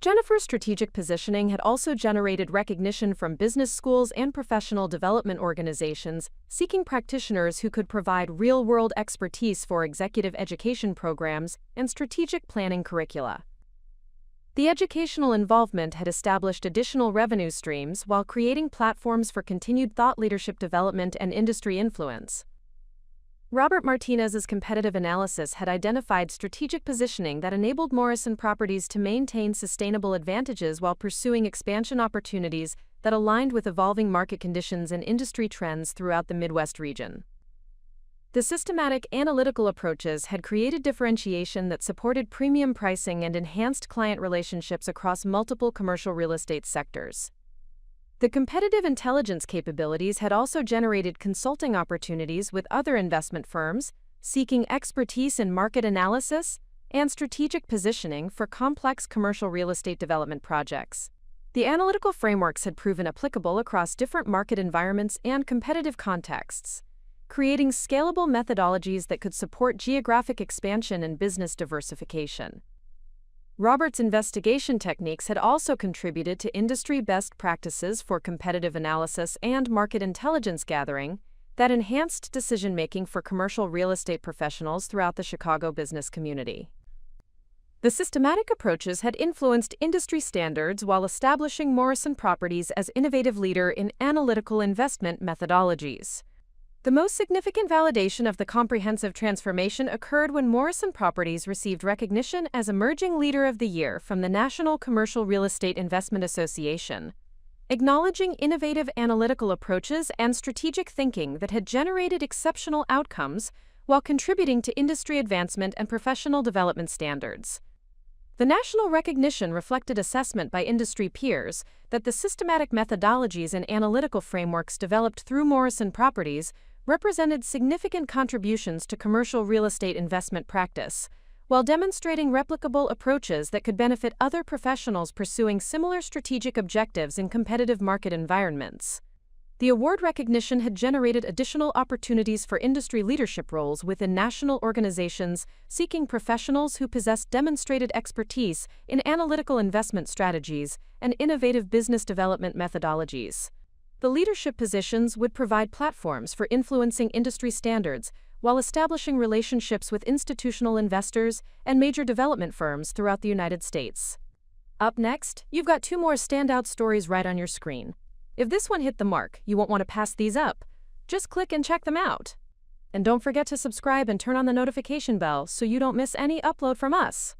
Jennifer's strategic positioning had also generated recognition from business schools and professional development organizations seeking practitioners who could provide real-world expertise for executive education programs and strategic planning curricula. The educational involvement had established additional revenue streams while creating platforms for continued thought leadership development and industry influence. Robert Martinez's competitive analysis had identified strategic positioning that enabled Morrison Properties to maintain sustainable advantages while pursuing expansion opportunities that aligned with evolving market conditions and industry trends throughout the Midwest region. The systematic analytical approaches had created differentiation that supported premium pricing and enhanced client relationships across multiple commercial real estate sectors. The competitive intelligence capabilities had also generated consulting opportunities with other investment firms, seeking expertise in market analysis and strategic positioning for complex commercial real estate development projects. The analytical frameworks had proven applicable across different market environments and competitive contexts, creating scalable methodologies that could support geographic expansion and business diversification. Robert's investigation techniques had also contributed to industry best practices for competitive analysis and market intelligence gathering that enhanced decision-making for commercial real estate professionals throughout the Chicago business community. The systematic approaches had influenced industry standards while establishing Morrison Properties as innovative leader in analytical investment methodologies. The most significant validation of the comprehensive transformation occurred when Morrison Properties received recognition as Emerging Leader of the Year from the National Commercial Real Estate Investment Association, acknowledging innovative analytical approaches and strategic thinking that had generated exceptional outcomes while contributing to industry advancement and professional development standards. The national recognition reflected assessment by industry peers that the systematic methodologies and analytical frameworks developed through Morrison Properties represented significant contributions to commercial real estate investment practice, while demonstrating replicable approaches that could benefit other professionals pursuing similar strategic objectives in competitive market environments. The award recognition had generated additional opportunities for industry leadership roles within national organizations seeking professionals who possessed demonstrated expertise in analytical investment strategies and innovative business development methodologies. The leadership positions would provide platforms for influencing industry standards while establishing relationships with institutional investors and major development firms throughout the United States. Up next, you've got 2 more standout stories right on your screen. If this one hit the mark, you won't want to pass these up. Just click and check them out. And don't forget to subscribe and turn on the notification bell so you don't miss any upload from us.